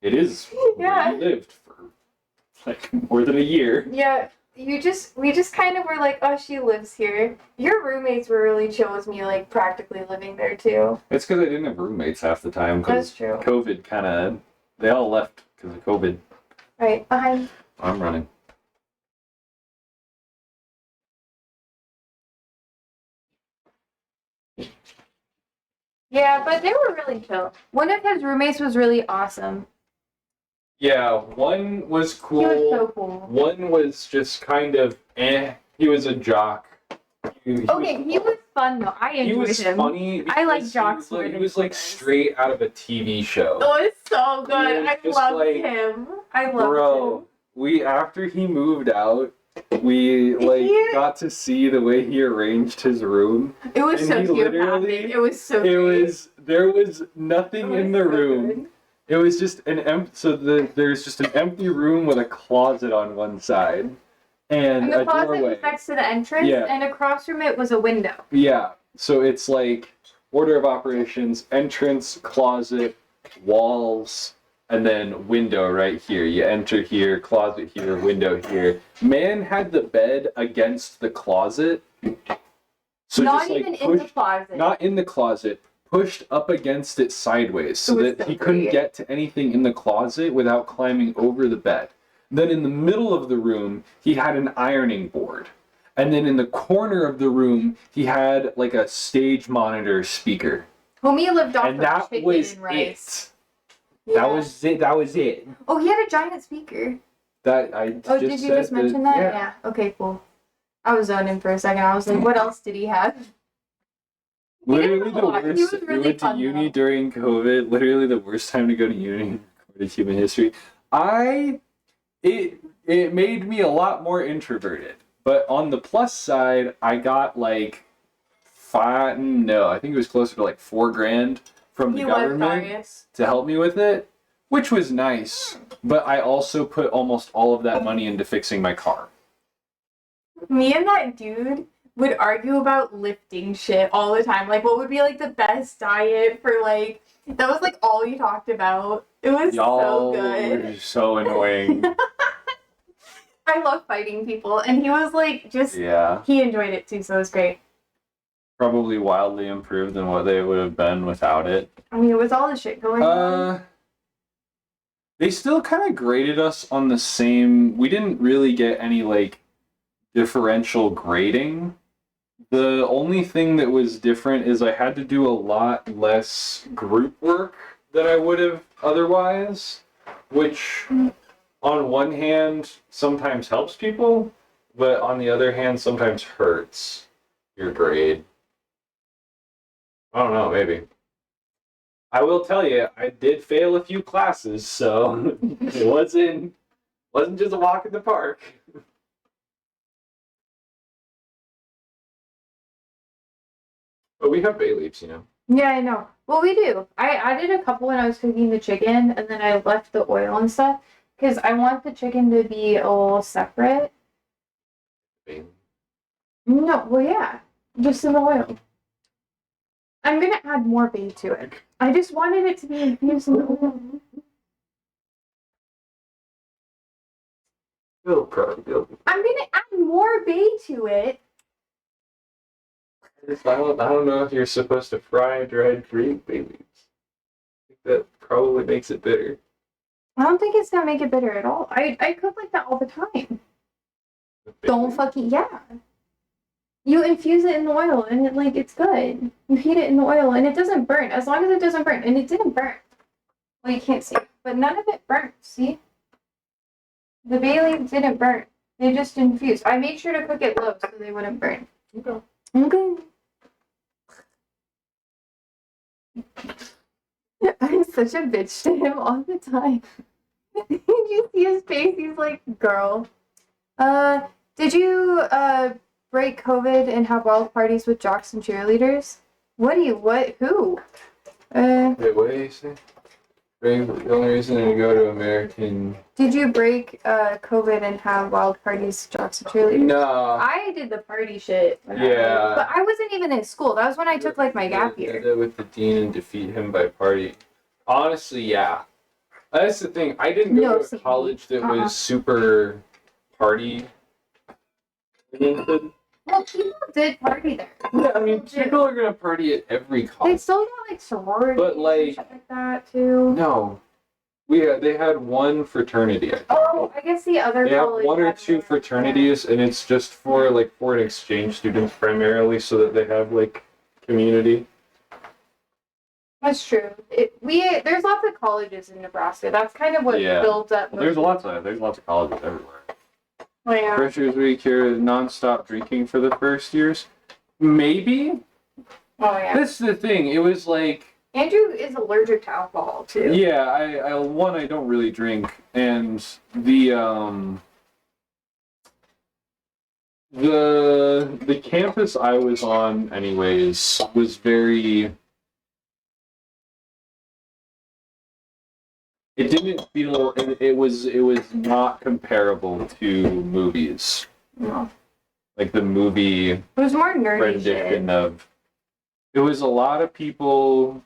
It is Yeah. where you lived for like more than a year. Yeah, we just kind of were like, oh, she lives here. Your roommates were really chill with me, like practically living there too. It's because I didn't have roommates half the time That's because true. COVID kind of, they all left because of COVID. Right, behind. I'm running. Yeah, but they were really chill. One of his roommates was really awesome. Yeah, one was cool. He was so cool. One was just kind of eh. He was a jock. He was fun though. I enjoyed him. He was funny. I like because jocks more He than was like boys. straight out of a TV show. Oh, it's so good. was I just loved like, him. I loved Bro, him. we after he moved out, we like got to see the way he arranged his room. It was and so he cute. literally- It was so There was nothing in the room. Good. It was just an there's just an empty room with a closet on one side and the a closet doorway. was next to the entrance, Yeah. and across from it was a window. Yeah. So it's like order of operations, entrance, closet, walls, and then window right here. You enter here, closet here, window here. Man had the bed against the closet. So Not just, like, even in the closet. Not in the closet, pushed up against it sideways so that he couldn't get to anything in the closet without climbing over the bed. Then in the middle of the room, he had an ironing board. And then in the corner of the room, he had like a stage monitor speaker. Homie lived off And of that chicken was and rice. it. Yeah. That was it. Oh, he had a giant speaker. Oh, did you just mention that? Yeah. Okay, cool. I was zoning for a second. I was like, what else did he have? Literally the worst. He was really we went to fun, uni though. during COVID. Literally the worst time to go to uni in recorded human history. It made me a lot more introverted. But on the plus side, I got like I think it was closer to like $4,000 from the government to help me with it, which was nice. But I also put almost all of that money into fixing my car. Me and that dude would argue about lifting shit all the time. Like, what would be like the best diet for like? That was like all we talked about. It was so good. Were so annoying. I love fighting people, and he was like he enjoyed it too, so it was great. Probably wildly improved than what they would have been without it. I mean, with all the shit going on. They still kind of graded us on the same. We didn't really get any like differential grading. The only thing that was different is I had to do a lot less group work than I would have otherwise, which on one hand sometimes helps people, but on the other hand sometimes hurts your grade. I don't know, maybe. I will tell you, I did fail a few classes, so it wasn't just a walk in the park. But we have bay leaves, you know. Yeah, I know. Well, we do. I added a couple when I was cooking the chicken, and then I left the oil and stuff because I want the chicken to be a little separate. No, well, yeah, just in the oil. I'm gonna add more bay to it. I just wanted it to be infused in the oil. It'll probably go. I'm gonna add more bay to it. I don't know if you're supposed to fry dried green bay leaves. I think that probably makes it bitter. I don't think it's gonna make it bitter at all. I cook like that all the time. Don't fucking yeah. You infuse it in the oil and it's good. You heat it in the oil and it doesn't burn as long as it doesn't burn. And it didn't burn. Well, you can't see, but none of it burnt. See, the bay leaves didn't burn. They just infused. I made sure to cook it low so they wouldn't burn. Okay. Okay. I'm such a bitch to him all the time. Did you see his face? He's like, girl. Did you break COVID and have wild parties with jocks and cheerleaders? Who? Wait, what did you say? The only reason to go to American. Did you break COVID and have wild parties with jocks and cheerleaders? No. I did the party shit. Yeah. But I wasn't even in school. That was when I took like my gap Did year. that with the dean and defeat him by party. Honestly, yeah. That's the thing. I didn't go to a college that was super party oriented. Well, people did party there. Yeah, I mean, people are gonna party at every They college. still got like sororities But, like- and shit like that too. No, they had one fraternity. I think. Oh, I guess the other They have college one or had two more. fraternities, and it's just for like foreign exchange students primarily, so that they have like community. That's true. There's lots of colleges in Nebraska. That's kind of what Yeah. builds up. There's lots of colleges everywhere. Oh, yeah. Freshers week here, non-stop drinking for the first years. Maybe. Oh yeah. That's the thing. It was like, Andrew is allergic to alcohol too. yeah, I don't really drink, and the campus I was on, anyways, was very. It didn't feel. It was not comparable to movies, No. like the movie It was more nerdy shit. rendition of. It was a lot of people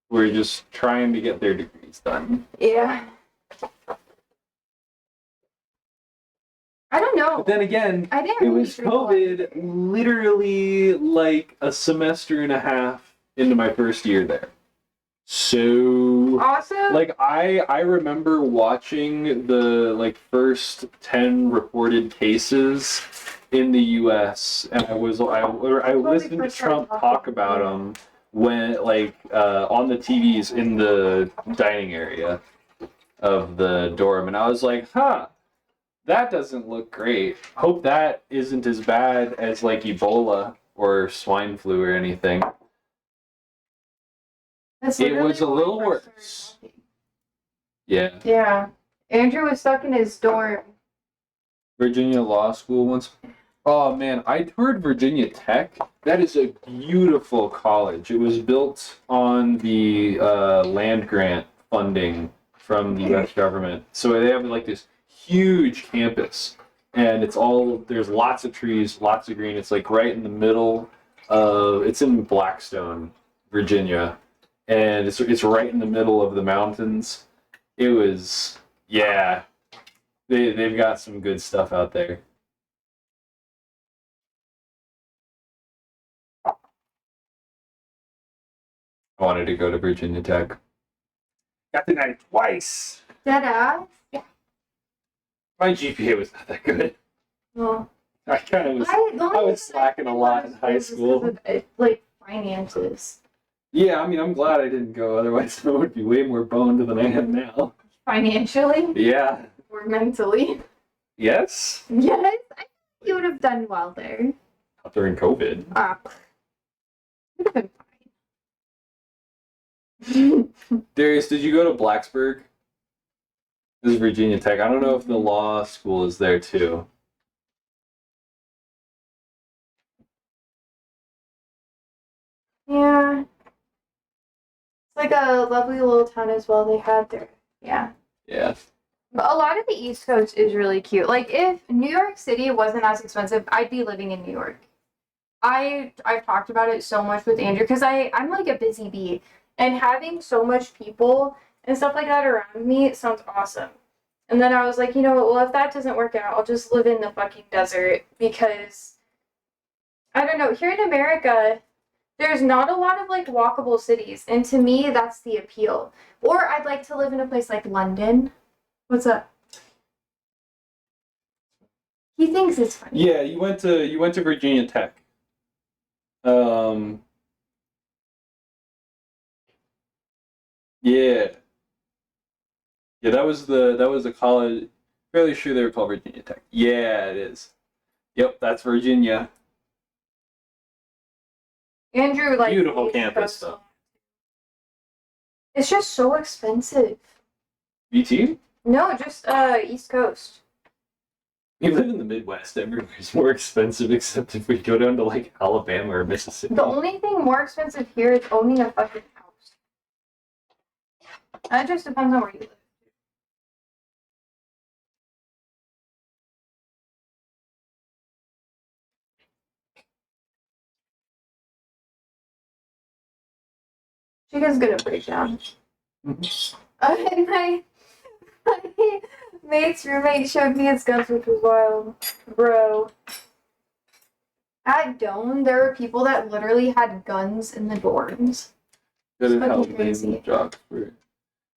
who were just trying to get their degrees done. Yeah. I don't know. But then again, I didn't it really was drink a lot. COVID literally like a semester and a half into my first year there. So Also, like I remember watching the like first 10 reported cases in the US, and I listened to Trump talk about them when like on the TVs in the dining area of the dorm, and I was like, huh, that doesn't look great. Hope that isn't as bad as like Ebola or swine flu or anything. that's It literally was a when little I first worse. started talking. Yeah. Yeah. Andrew was stuck in his dorm. Virginia Law School once. Oh man, I toured Virginia Tech. That is a beautiful college. It was built on the land grant funding from the U.S. government. So they have like this huge campus, and there's lots of trees, lots of green. It's like right in the middle of. It's in Blackstone, Virginia, and it's right in the middle of the mountains. It was they've got some good stuff out there. I wanted to go to Virginia Tech. Got denied twice. Dada. My GPA was not that good. Well, I kind of was. the only I was reason slacking a didn't lot go in to high is school. because of, like finances. Yeah, I mean, I'm glad I didn't go. Otherwise, I would be way more boned than I am now. Financially Yeah. or mentally. Yes. Yes, I think you would have done well there. During COVID. Would have been fine. Darius, did you go to Blacksburg? This is Virginia Tech. I don't know if the law school is there too. Yeah. It's like a lovely little town as well. They had there. Yeah. Yeah. But a lot of the East Coast is really cute. Like if New York City wasn't as expensive, I'd be living in New York. I've talked about it so much with Andrew because I'm like a busy bee, and having so much people and stuff like that around me sounds awesome. And then I was like, you know what? Well, if that doesn't work out, I'll just live in the fucking desert because I don't know. Here in America, there's not a lot of like walkable cities, and to me, that's the appeal. Or I'd like to live in a place like London. What's up? He thinks it's funny. Yeah, you went to Virginia Tech. Yeah. Yeah, that was the college. Fairly sure they were called Virginia Tech. Yeah, it is. Yep, that's Virginia. Andrew like Beautiful East campus Coast. though. It's just so expensive. VT? No, just East Coast. We live in the Midwest. Everywhere's more expensive except if we go down to like Alabama or Mississippi. The only thing more expensive here is owning a fucking house. That just depends on where you live. Chica's good at breakdown. My mate's roommate showed me his guns, which was wild. Bro. At Doan, there were people that literally had guns in the dorms. Gotta fucking help crazy. them job for it.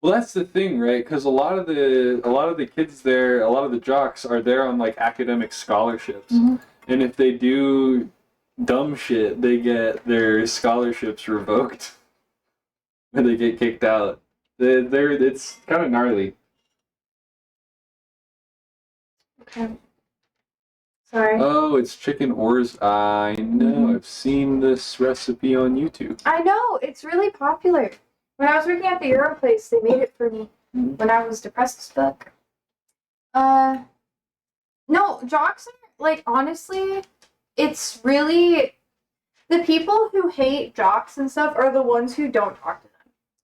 Well, that's the thing, right? Because a lot of the kids there, a lot of the jocks are there on like academic scholarships, Mhm. and if they do dumb shit, they get their scholarships revoked, and they get kicked out. It's kind of gnarly. Okay. Sorry. Oh, it's chicken ors. I know. I've seen this recipe on YouTube. I know, it's really popular. When I was working at the Euro place, they made it for me when I was depressed as fuck. No, jocks are, like, honestly, it's really, the people who hate jocks and stuff are the ones who don't talk to them.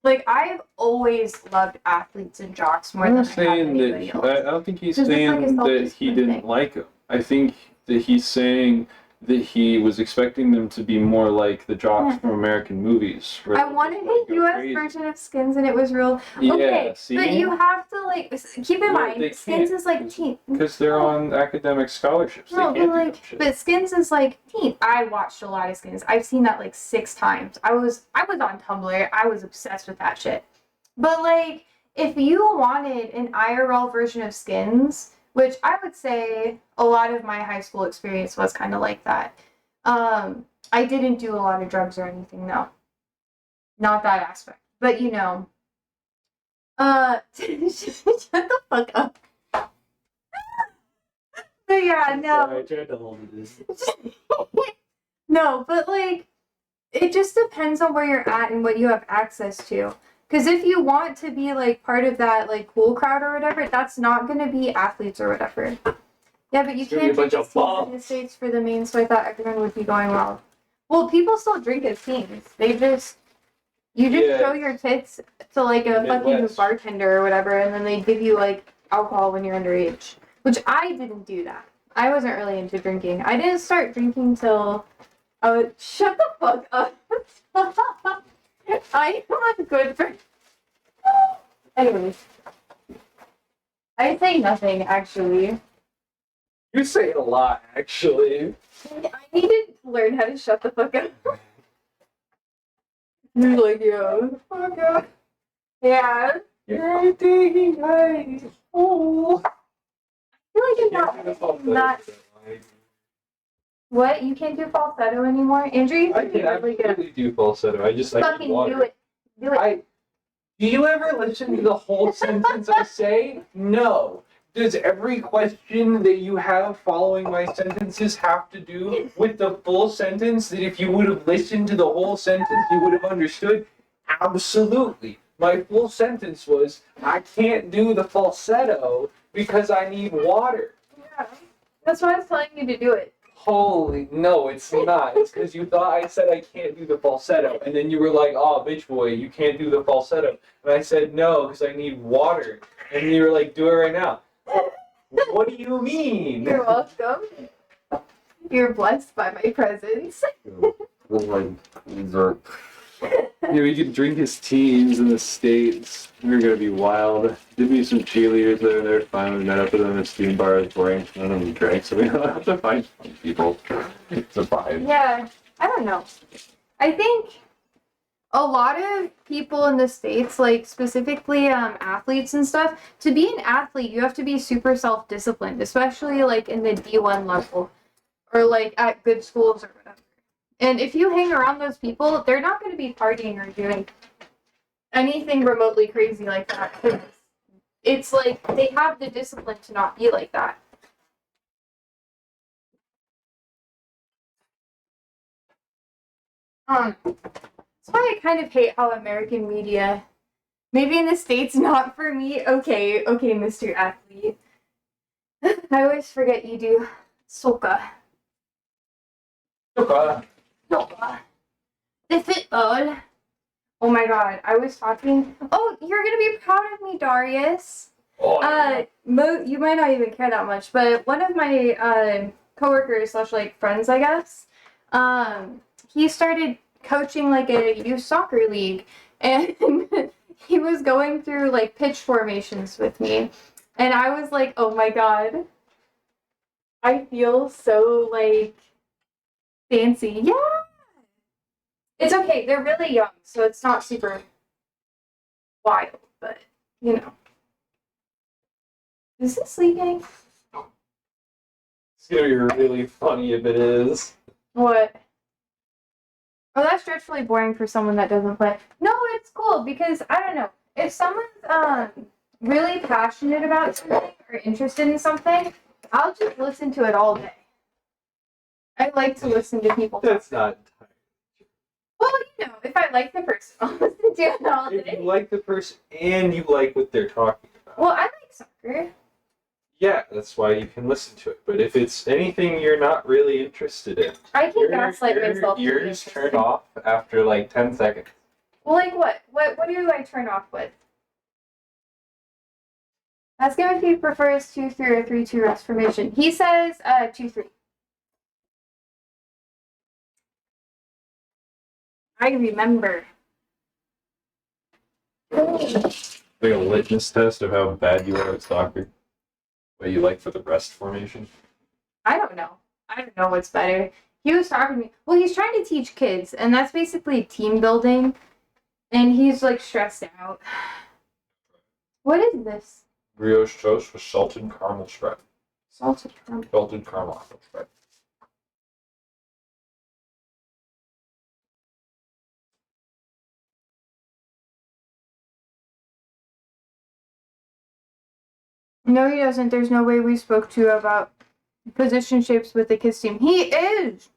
Like, I've always loved athletes and jocks more I'm than not I have saying anybody that. else. I don't think he's Because it's like a saying that he self-discipline didn't thing. like him. I think that he's saying that he was expecting them to be more like the jocks Yeah. from American movies. where I they wanted just, like, a go US crazy. version of Skins and it was real. Yeah, Okay, see? but you have to, like, keep in Well, they mind, Skins can't, is like teen. Because they're on academic scholarships. No, they can't but do like, that shit. but Skins is like teen. I watched a lot of Skins. I've seen that like 6 times. I was on Tumblr. I was obsessed with that shit. But like, if you wanted an IRL version of Skins, which I would say a lot of my high school experience was kind of like that. I didn't do a lot of drugs or anything, though. Not that aspect. But you know, shut the fuck up. But yeah, no. Sorry, I tried to hold this. No, but like, it just depends on where you're at and what you have access to. Because if you want to be like part of that like cool crowd or whatever, that's not gonna be athletes or whatever. Yeah, but you It's gonna be can't a bunch drink of as teens in the bums. States for the main, so I thought everyone would be going wild. Well, people still drink as teens. You just Yeah. show your tits to like a fucking Midwest. bartender or whatever, and then they give you like alcohol when you're underage. Which I didn't do that. I wasn't really into drinking. I didn't start drinking till shut the fuck up. I am good for. Anyways, I say nothing actually. You say it a lot, actually. I need to learn how to shut the fuck up. You're like, yeah, fuck up. Yeah. You're digging right. Oh. I feel like I'm not. What? You can't do falsetto anymore? Andrew, you I can be can really good. absolutely do falsetto. I just like Fucking water. do it. Do it. Do you ever listen to the whole sentence I say? No. Does every question that you have following my sentences have to do with the full sentence? That if you would have listened to the whole sentence, you would have understood? Absolutely. My full sentence was, I can't do the falsetto because I need water. Yeah. That's why I was telling you to do it. Holy, no, it's not. It's because you thought I said I can't do the falsetto. And then you were like, oh, bitch boy, you can't do the falsetto. And I said, no, because I need water. And you were like, do it right now. What do you mean? You're welcome. You're blessed by my presence. Yeah, we could drink his teas in the States. They're gonna be wild. Did meet some cheerleaders there. They're fine. We met up with them in a steam bar. It was boring. None of them drank, so we don't have to find fun people. It's a vibe. Yeah, I don't know. I think a lot of people in the States, like specifically athletes and stuff, to be an athlete, you have to be super self-disciplined, especially like in the D1 level or like at good schools or whatever. And if you hang around those people, they're not going to be partying or doing anything remotely crazy like that. 'Cause it's like they have the discipline to not be like that. That's why I kind of hate how American media, maybe in the States, not for me. Okay, Mr. Athlete. I always forget you do soccer. Okay. Soccer. The football. Oh my god, I was talking. Oh, you're gonna be proud of me, Darius. You might not even care that much, but one of my coworkers slash like friends, I guess, he started coaching like a youth soccer league, and he was going through like pitch formations with me, and I was like, oh my god, I feel so like fancy. Yeah, it's okay. They're really young, so it's not super wild, but you know. Is this leaking? It's gonna be really funny if it is. What? Oh, that's dreadfully boring for someone that doesn't play. No, it's cool because I don't know. If someone's really passionate about something or interested in something, I'll just listen to it all day. I like to listen to people talk. That's not. Well, you know, if I like the person, I'll listen to it all If day. you like the person and you like what they're talking about. Well, I like soccer. Yeah, that's why you can listen to it. But if it's anything you're not really interested in, I can gaslight your myself. to be ears turn interested. off after like 10 seconds. Well, like what? What do I turn off with? Ask him if he prefers 2-3 or 3-2 rest formation. He says 2-3. I remember. Like a litmus test of how bad you are at soccer. What you like for the rest formation. I don't know. I don't know what's better. He was talking to me. Well, he's trying to teach kids, and that's basically team building. And he's like stressed out. What is this? Brioche toast with salted caramel spread. Salted caramel. Salted caramel spread. No, he doesn't. There's no way we spoke to you about position shapes with the kids team. He is.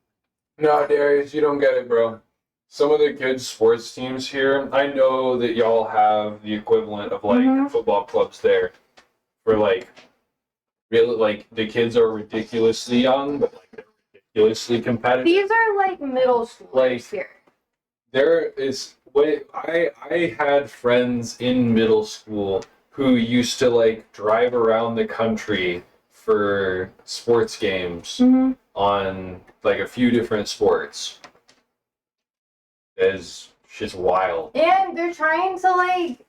No, Darius, you don't get it, bro. Some of the kids' sports teams here, I know that y'all have the equivalent of like Mhm. football clubs there, where like really like the kids are ridiculously young, but like they're ridiculously competitive. These are like middle schoolers Like- here. There is what I had friends in middle school who used to like drive around the country for sports games Mm-hmm. on like a few different sports. It's just wild. And they're trying to like,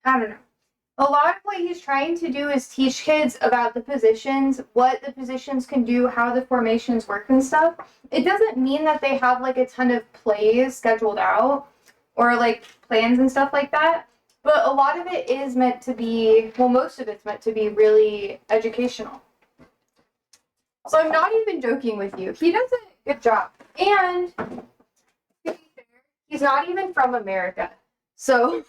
I don't know. A lot of what he's trying to do is teach kids about the positions, what the positions can do, how the formations work and stuff. It doesn't mean that they have like a ton of plays scheduled out or like plans and stuff like that. But a lot of it is meant to be, well, most of it's meant to be really educational. So I'm not even joking with you. He does a good job. And to be fair, he's not even from America. So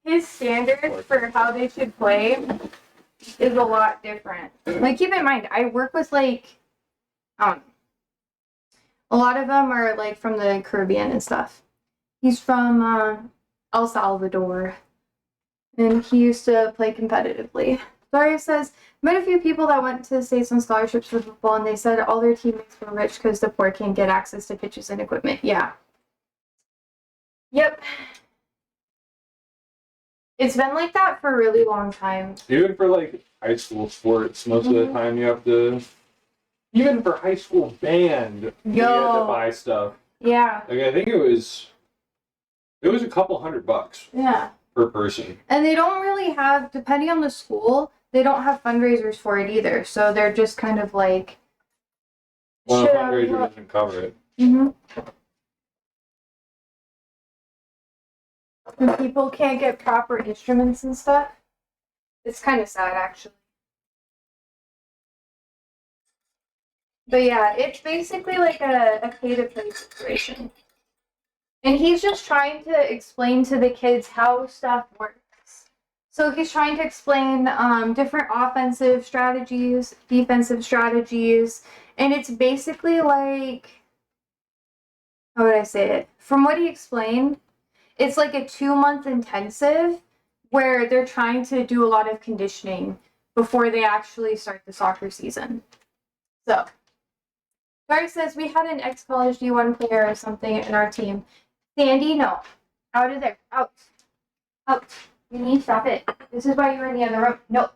his standards for how they should play is a lot different. Like, keep in mind, I work with like, a lot of them are like from the Caribbean and stuff. He's from El Salvador, and he used to play competitively. Daria says, met a few people that went to the States on scholarships for football, and they said all their teammates were rich because the poor can't get access to pitches and equipment. Yeah. Yep. It's been like that for a really long time. Even for like high school sports, most of the time you have to. Even for high school band, you had to buy stuff. Yeah. Like I think it was a couple $100 Yeah. per person. And they don't really have, depending on the school, they don't have fundraisers for it either. So they're just kind of like. Well, the fundraiser doesn't cover it. Mm-hmm. And people can't get proper instruments and stuff. It's kind of sad, actually. But yeah, it's basically like a pay-to-play situation. And he's just trying to explain to the kids how stuff works. So he's trying to explain different offensive strategies, defensive strategies, and it's basically like, how would I say it? From what he explained, it's like a 2-month intensive where they're trying to do a lot of conditioning before they actually start the soccer season. So, Gary says we had an ex-college D1 player or something in our team. Sandy, no. Out of there. Out. Out. You need to stop it. This is why you're in the other room. No.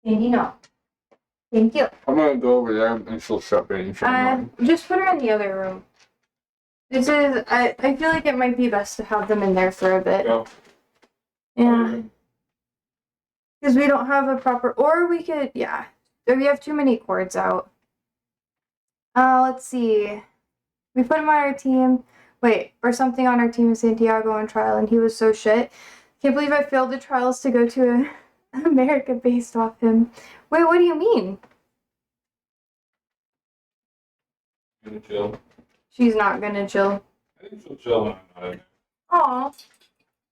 Sandy, no. Thank you. I'm gonna go over there and she'll shut me. Just put her in the other room. This is, I feel like it might be best to have them in there for a bit. Go. Yeah. Because we don't have a proper, or we could, yeah. We have too many cords out. Let's see. We put him on our team. Wait, or something on our team in Santiago on trial, and he was so shit. Can't believe I failed the trials to go to America based off him. Wait, what do you mean? Gonna chill. She's not gonna chill. I think she'll chill when I'm not in. Aw.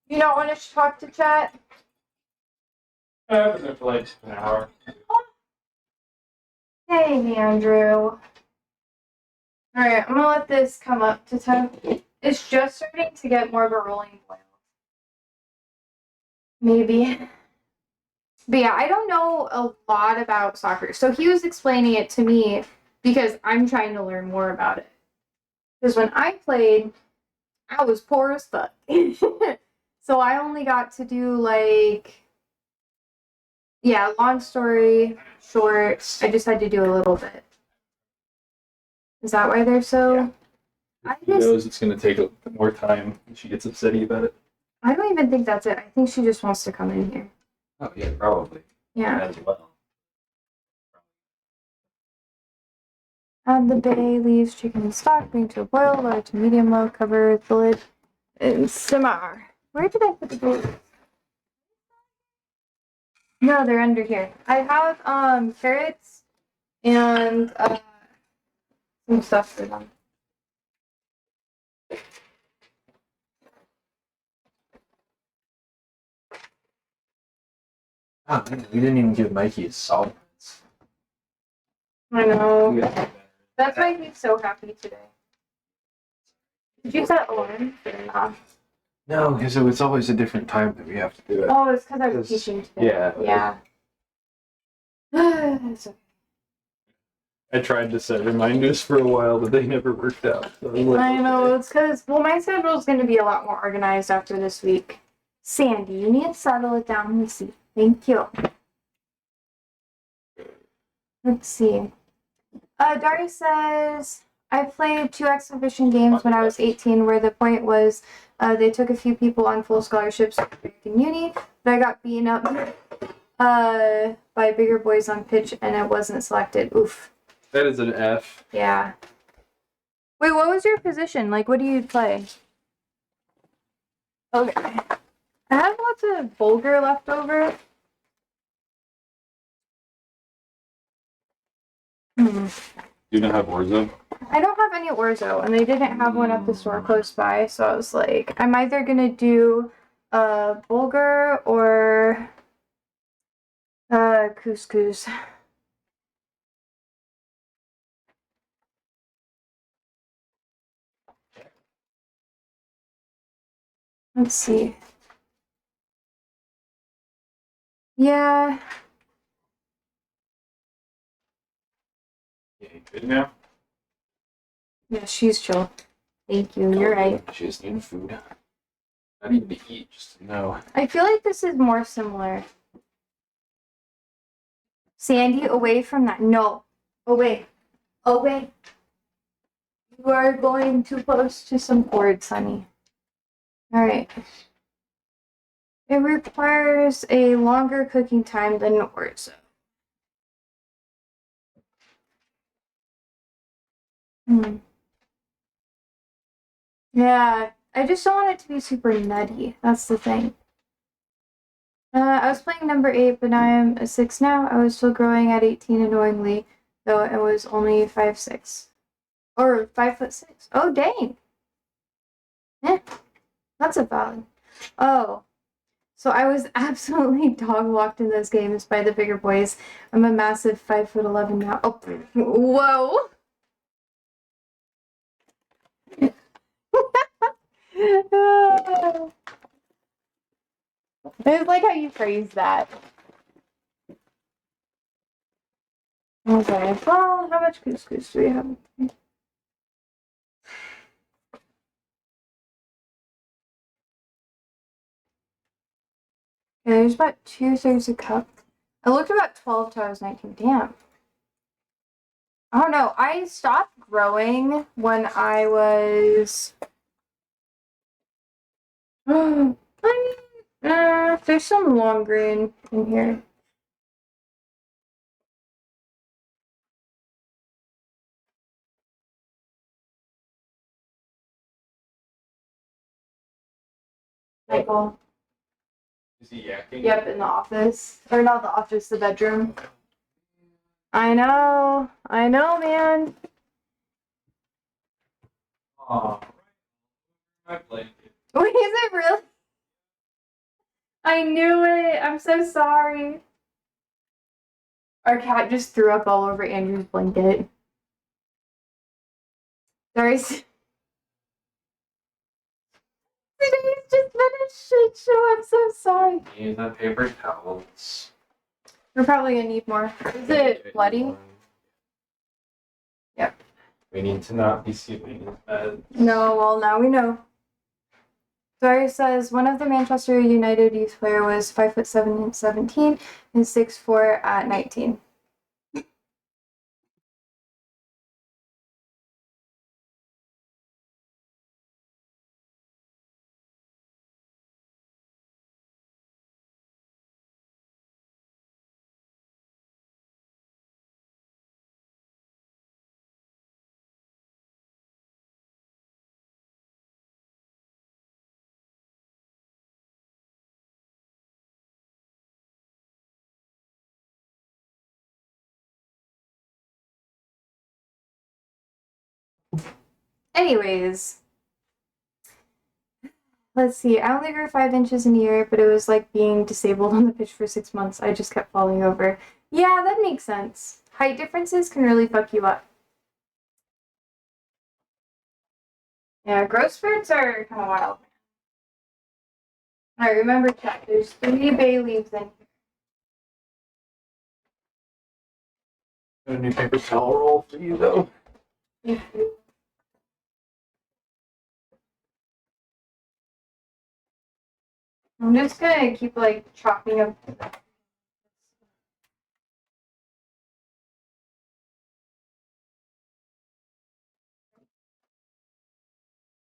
You don't want to talk to chat? I've been there for like an hour. Hey, Andrew. Alright, I'm gonna let this come up to temp. It's just starting to get more of a rolling boil. Maybe. But yeah, I don't know a lot about soccer. So he was explaining it to me because I'm trying to learn more about it. Because when I played, I was poor as fuck. So I only got to do like, yeah, long story short, I just had to do a little bit. Is that why they're so? Yeah. She knows it's gonna take more time and she gets upsetty about it. I don't even think that's it. I think she just wants to come in here. Oh yeah, probably. Yeah. As well. Add the bay, leaves, chicken, and stock, bring to a boil, lower to medium low, cover the lid, and simmer. Where did I put the bay? No, they're under here. I have carrots and some stuff for them. Oh man, we didn't even give Mikey his solvents. I know. That's why he's so happy today. Did you set alarms or not? No, because it's always a different time that we have to do it. Oh, it's because I was teaching today. Yeah. Yeah. It's okay. I tried to set reminders for a while, but they never worked out. So I know, it's because, well, my schedule is going to be a lot more organized after this week. Sandy, you need to settle it down. Let me see. Thank you. Let's see. Dari says, I played 2 exhibition games when I was 18 where the point was they took a few people on full scholarships at American Uni, but I got beaten up by bigger boys on pitch and I wasn't selected. Oof. That is an F. Yeah. Wait, what was your position? Like, what do you play? Okay. I have lots of Bulgur left over. You don't have Warzone? I don't have any Orzo, and they didn't have one at the store close by, so I was like, I'm either gonna do Bulgur or couscous. Let's see. Yeah, Good now? Yeah, she's chill. Thank you. You're right. She just needs food. I need to eat just to know. I feel like this is more similar. Sandy, away from that. No. Away. Away. You are going too close to some cords, honey. Alright. It requires a longer cooking time than orzo. Yeah, I just don't want it to be super nutty. That's the thing. I was playing number 8, but now I'm a 6 now. I was still growing at 18 annoyingly, though it was only 5'6". Or 5'6". Oh, dang. Eh, that's a valid. Oh. So I was absolutely dog walked in those games by the bigger boys. I'm a massive 5'11" now. Oh, whoa. I like how you phrase that. Okay, well, how much couscous do we have? Yeah, there's about 2/3 a cup. I looked about 12 till I was 19. Damn. I don't know. I stopped growing when I was. I mean, there's some long grain in here. Michael. Is he yakking? Yep, in the office. Or not the office, the bedroom. I know, man. Aw. My blanket. Wait, is it really? I knew it. I'm so sorry. Our cat just threw up all over Andrew's blanket. Sorry. Today's just been a shit show. I'm so sorry. Use that paper towels. We're probably gonna need more. Is it bloody? Yep. We need to not be sleeping in bed. No, well, now we know. Dory says one of the Manchester United youth player was 5'7" at 17 and 6'4" at 19. Anyways, let's see. I only grew 5 inches in a year, but it was like being disabled on the pitch for 6 months. I just kept falling over. Yeah, that makes sense. Height differences can really fuck you up. Yeah, growth spurts are kind of wild. Alright, remember, chat, there's 3 bay leaves in Got a new paper towel roll for you, though. here. I'm just gonna keep like chopping up.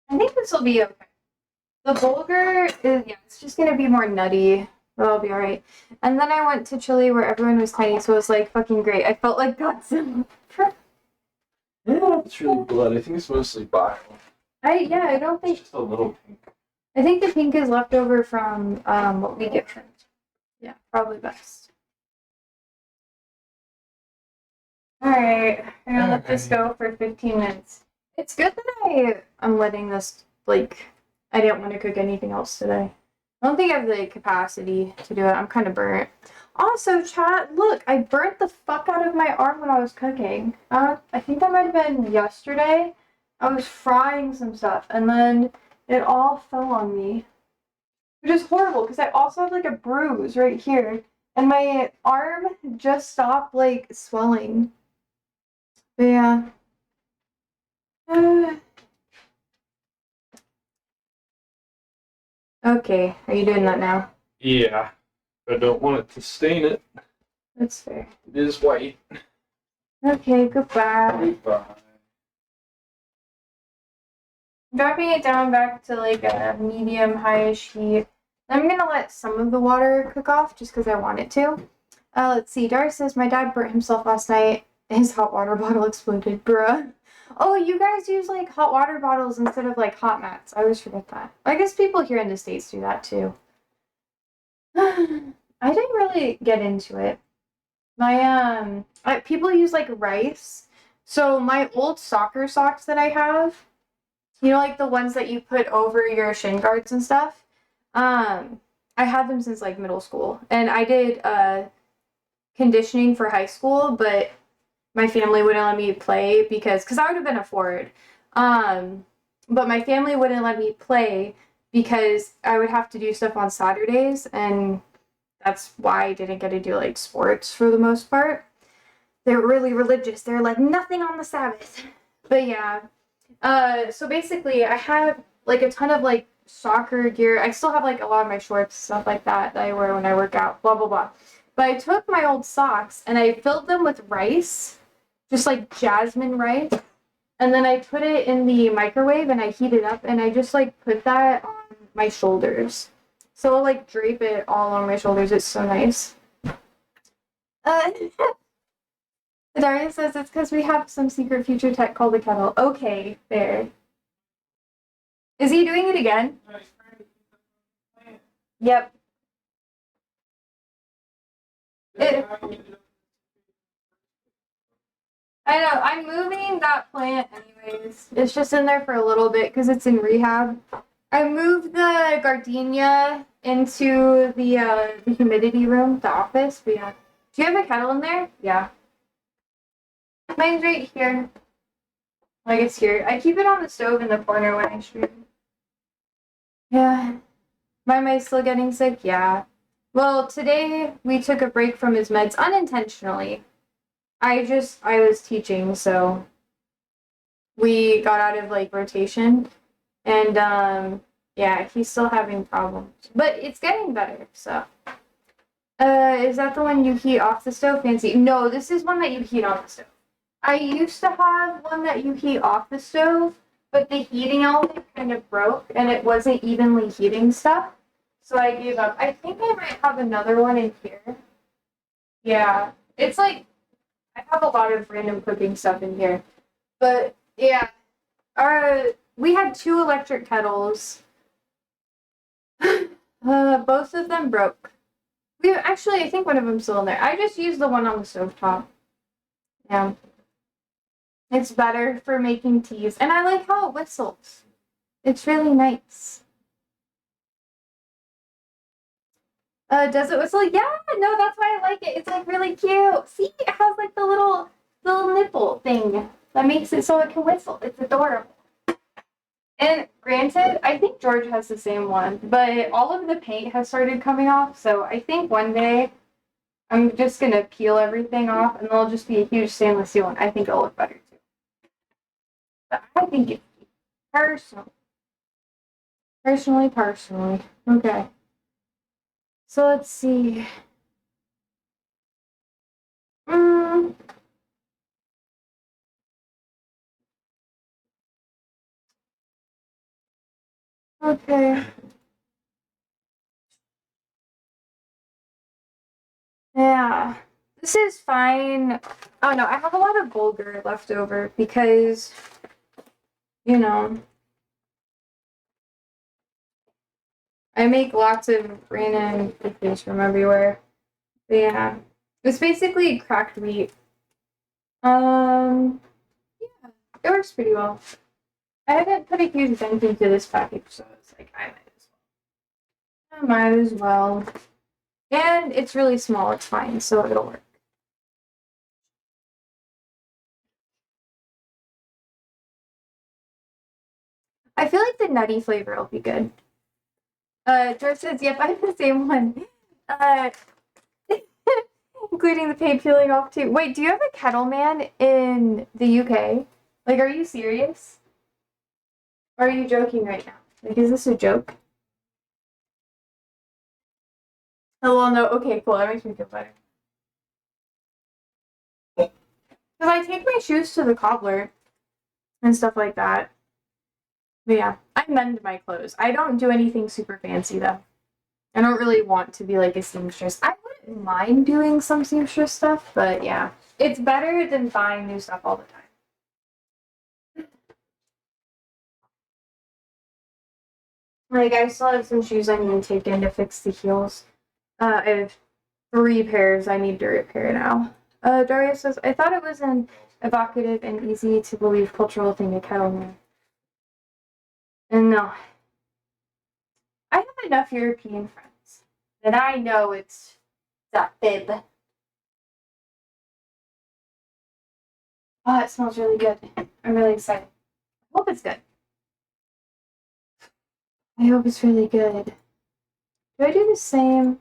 I think this will be okay. The bulgur is, yeah, it's just gonna be more nutty, but I'll be alright. And then I went to Chile where everyone was tiny, so it was like fucking great. I felt like Godzilla. Yeah, it's really blood. I think it's mostly bile. I don't It's think. just a little pink. I think the pink is left over from what we get from. Yeah, probably best. Alright, I'm gonna let this go for 15 minutes. It's good that I'm letting this, like, I didn't want to cook anything else today. I don't think I have the capacity to do it. I'm kind of burnt. Also, chat, look, I burnt the fuck out of my arm when I was cooking. I think that might have been yesterday. I was frying some stuff, and then it all fell on me. Which is horrible, because I also have, like, a bruise right here. And my arm just stopped, like, swelling. But yeah. Okay, are you doing that now? Yeah. I don't want it to stain it. That's fair. It is white. Okay, goodbye. Goodbye. Dropping it down back to like a medium high-ish heat. I'm gonna let some of the water cook off just because I want it to. Let's see. Dara says my dad burnt himself last night. His hot water bottle exploded, bruh. Oh, you guys use like hot water bottles instead of like hot mats. I always forget that. I guess people here in the States do that too. I didn't really get into it. People use like rice. So my old soccer socks that I have, you know, like the ones that you put over your shin guards and stuff. I had them since like middle school, and I did conditioning for high school, but my family wouldn't let me play because I would have been a forward. But my family wouldn't let me play because I would have to do stuff on Saturdays, and that's why I didn't get to do like sports for the most part. They're really religious. They're like nothing on the Sabbath. But yeah. So basically I have like a ton of like soccer gear. I still have like a lot of my shorts, stuff like that I wear when I work out, blah blah blah. But I took my old socks and I filled them with rice, just like jasmine rice, and then I put it in the microwave and I heat it up and I just like put that on my shoulders. So I'll like drape it all on my shoulders. It's so nice. Uh, Daria says it's because we have some secret future tech called the kettle. Okay, fair. Is he doing it again? Yep. I know. I'm moving that plant anyways. It's just in there for a little bit because it's in rehab. I moved the gardenia into the humidity room, the office. But yeah. Do you have a kettle in there? Yeah. Mine's right here. Like it's here. I keep it on the stove in the corner when I stream. Yeah. Why am I still getting sick? Yeah. Well, today we took a break from his meds unintentionally. I was teaching, so we got out of like rotation. And yeah, he's still having problems. But it's getting better, so. Is that the one you heat off the stove? Fancy. No, this is one that you heat on the stove. I used to have one that you heat off the stove, but the heating element kind of broke and it wasn't evenly heating stuff. So I gave up. I think I might have another one in here. Yeah. It's like I have a lot of random cooking stuff in here. But yeah. We had two electric kettles. Both of them broke. I think one of them's still in there. I just used the one on the stovetop. Yeah. It's better for making teas. And I like how it whistles. It's really nice. Does it whistle? Yeah, no, that's why I like it. It's like really cute. See, it has like the little nipple thing that makes it so it can whistle. It's adorable. And granted, I think George has the same one, but all of the paint has started coming off, so I think one day I'm just gonna peel everything off and there'll just be a huge stainless steel one. I think it'll look better too. But I think it's personal. Personally. Okay. So let's see. Okay. Yeah. This is fine. Oh no, I have a lot of bulgur left over because, you know, I make lots of random dishes from everywhere. But yeah. It's basically cracked wheat. Yeah, it works pretty well. I haven't put a huge dent into this package, so it's like I might as well. And it's really small, it's fine, so it'll work. I feel like the nutty flavor will be good. George says, yep, I have the same one. including the paint peeling off too. Wait, do you have a kettle man in the UK? Like, are you serious? Or are you joking right now? Like, is this a joke? Oh, well, no. Okay, cool. That makes me feel better. Because I take my shoes to the cobbler and stuff like that. But yeah, I mend my clothes. I don't do anything super fancy, though. I don't really want to be like a seamstress. I wouldn't mind doing some seamstress stuff, but yeah. It's better than buying new stuff all the time. Like, I still have some shoes I need to take in to fix the heels. I have 3 pairs I need to repair now. Daria says, I thought it was an evocative and easy to believe cultural thing to kettle man. And no. I have enough European friends that I know it's a fib. Oh, it smells really good. I'm really excited. I hope it's good. I hope it's really good. Do I do the same?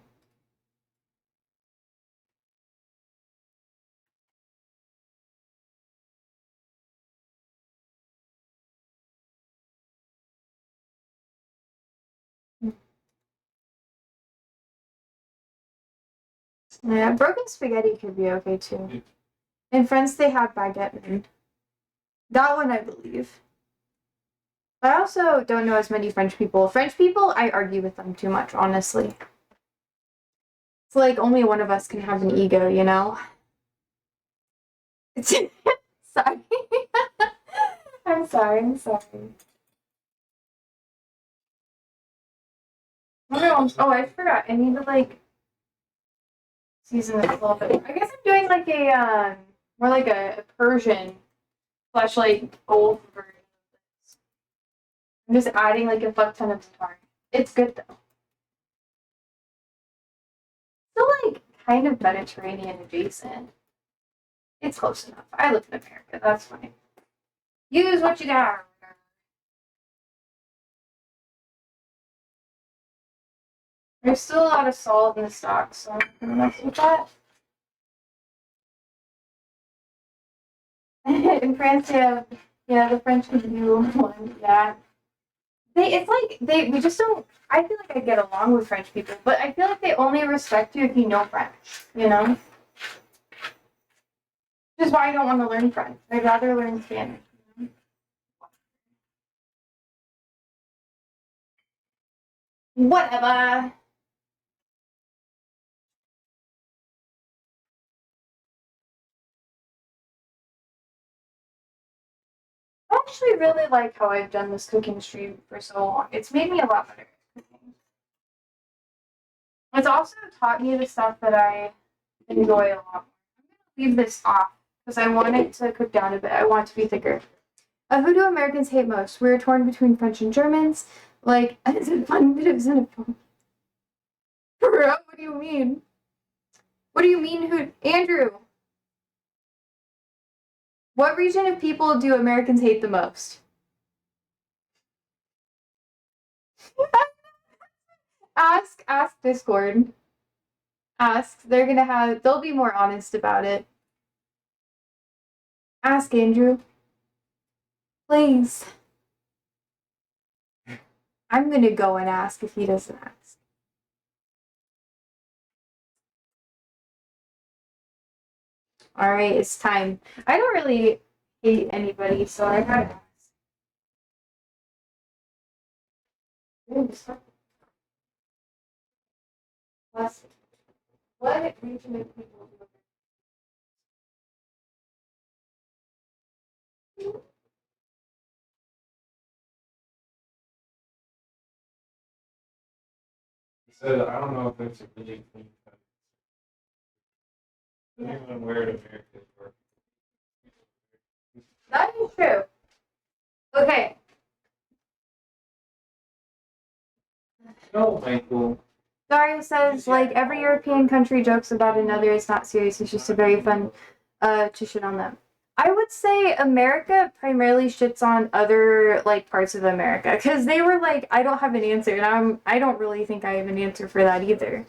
Yeah, broken spaghetti could be okay too. In France, they have baguette men. That one, I believe. But I also don't know as many French people. French people, I argue with them too much, honestly. It's like only one of us can have an ego, you know? Sorry. I'm sorry. Oh, I forgot. I need to, like, season this a little bit. I guess I'm doing, like, a, more like a Persian / like, gold version of this. I'm just adding, like, a fuck ton of tar. It's good, though. Still, like, kind of Mediterranean adjacent. It's close enough. I live in America. That's fine. Use what you got. There's still a lot of salt in the stock, so I'm gonna mess with that. In France, yeah, the French can do one, yeah. We just don't. I feel like I get along with French people, but I feel like they only respect you if you know French, you know? Which is why I don't want to learn French. I'd rather learn Spanish. Whatever. I actually really like how I've done this cooking stream for so long. It's made me a lot better at cooking. It's also taught me the stuff that I enjoy a lot more. I'm going to leave this off because I want it to cook down a bit. I want it to be thicker. Who do Americans hate most? We're torn between French and Germans. Like, it's a fun bit of xenophobia. What do you mean? What do you mean, Andrew? What region of people do Americans hate the most? Ask Discord. Ask. They'll be more honest about it. Ask Andrew. Please. I'm gonna go and ask if he doesn't ask. Alright, it's time. I don't really hate anybody, so I gotta ask. What region of people do So I don't know if it's a really thing. Depending on where in America you are. That is true. Okay. No, Michael. Daria says, like, every European country jokes about another. It's not serious. It's just a very fun to shit on them. I would say America primarily shits on other, like, parts of America. Because they were like, I don't have an answer. And I don't really think I have an answer for that either.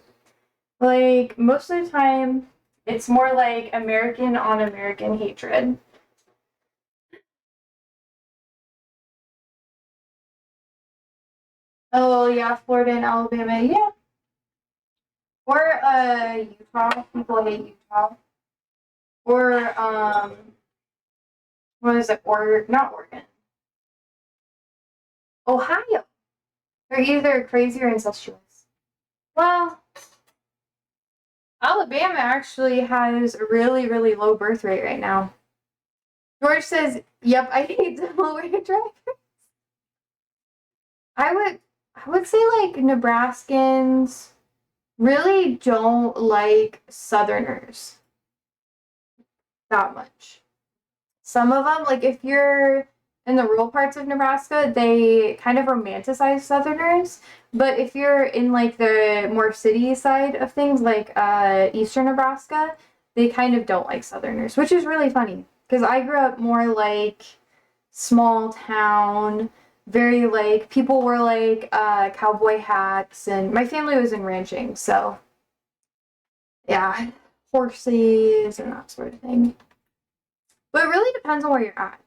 Like, most of the time, It's more like American on American hatred. Oh yeah, Florida and Alabama, yeah. Or Utah. People hate Utah. Or what is it? Or not Oregon. Ohio. They're either crazy or incestuous. Well, Alabama actually has a really, really low birth rate right now. George says, "Yep, I hate Delaware drivers." I would say like Nebraskans really don't like Southerners that much. Some of them, like if you're in the rural parts of Nebraska, they kind of romanticize Southerners. But if you're in like the more city side of things, like eastern Nebraska, they kind of don't like Southerners, which is really funny because I grew up more like small town, very like people were like cowboy hats, and my family was in ranching, so yeah, horses and that sort of thing. But it really depends on where you're at.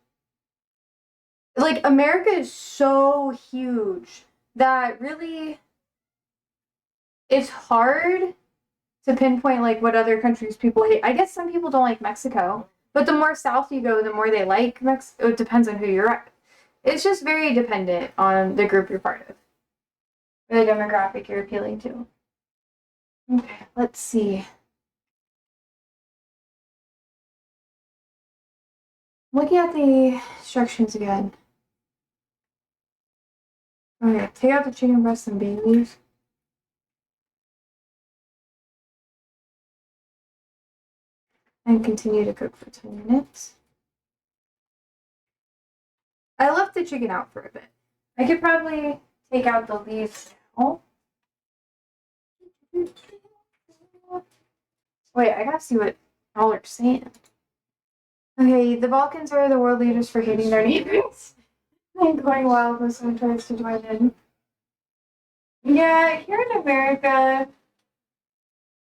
Like America is so huge that really it's hard to pinpoint like what other countries people hate. I guess some people don't like Mexico, but the more south you go, the more they like Mexico. It depends on who you're at. It's just very dependent on the group you're part of, or the demographic you're appealing to. Okay, let's see. Looking at the instructions again. Okay, take out the chicken breast and bay leaves. And continue to cook for 10 minutes. I left the chicken out for a bit. I could probably take out the leaves now. Wait, I gotta see what y'all are saying. Okay, the Balkans are the world leaders for hating their neighbors and going wild when someone tries to join in. Yeah, here in America,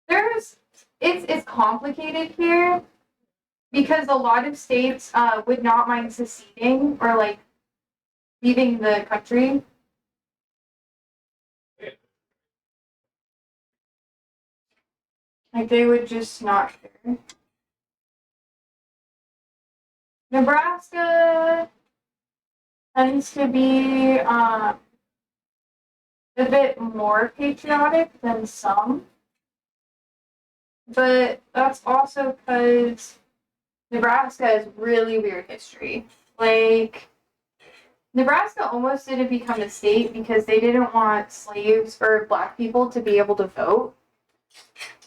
there's it's complicated here because a lot of states would not mind seceding or like leaving the country. Like they would just not care. Nebraska tends to be a bit more patriotic than some, but that's also because Nebraska has really weird history. Like, Nebraska almost didn't become a state because they didn't want slaves or black people to be able to vote.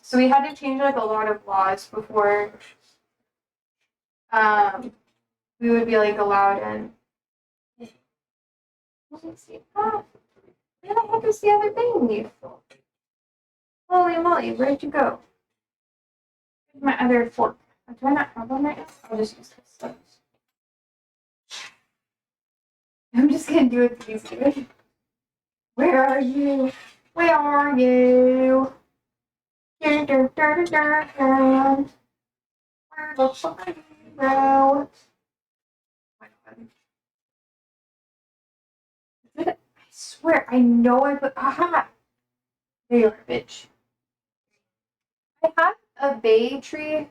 So we had to change like a lot of laws before we would be like allowed in. Let me see. Oh, where the heck is the other thing? Holy moly, where'd you go? Where's my other fork? Do I not have one right now? I'll just use this. I'm just gonna do it to easy. Where are you? Where are you? Where the fuck are you, bro? I swear, I know I put. Aha! There you are, bitch. I have a bay tree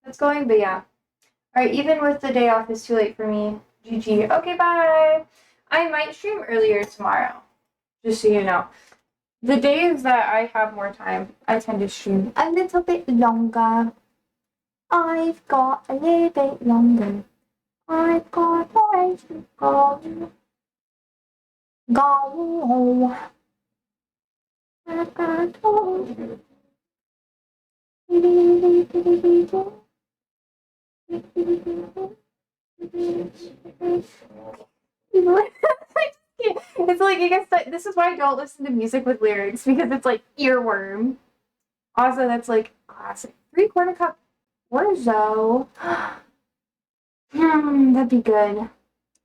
that's going, but yeah. Alright, even with the day off, it's too late for me. GG. Okay, bye. I might stream earlier tomorrow, just so you know. The days that I have more time, I tend to stream a little bit longer. I've got a little bit longer. I've got a ways to go. Go. I've got to go. It's like I guess this is why I don't listen to music with lyrics because it's like earworm. Also, that's like classic 3/4 cup orzo. That'd be good.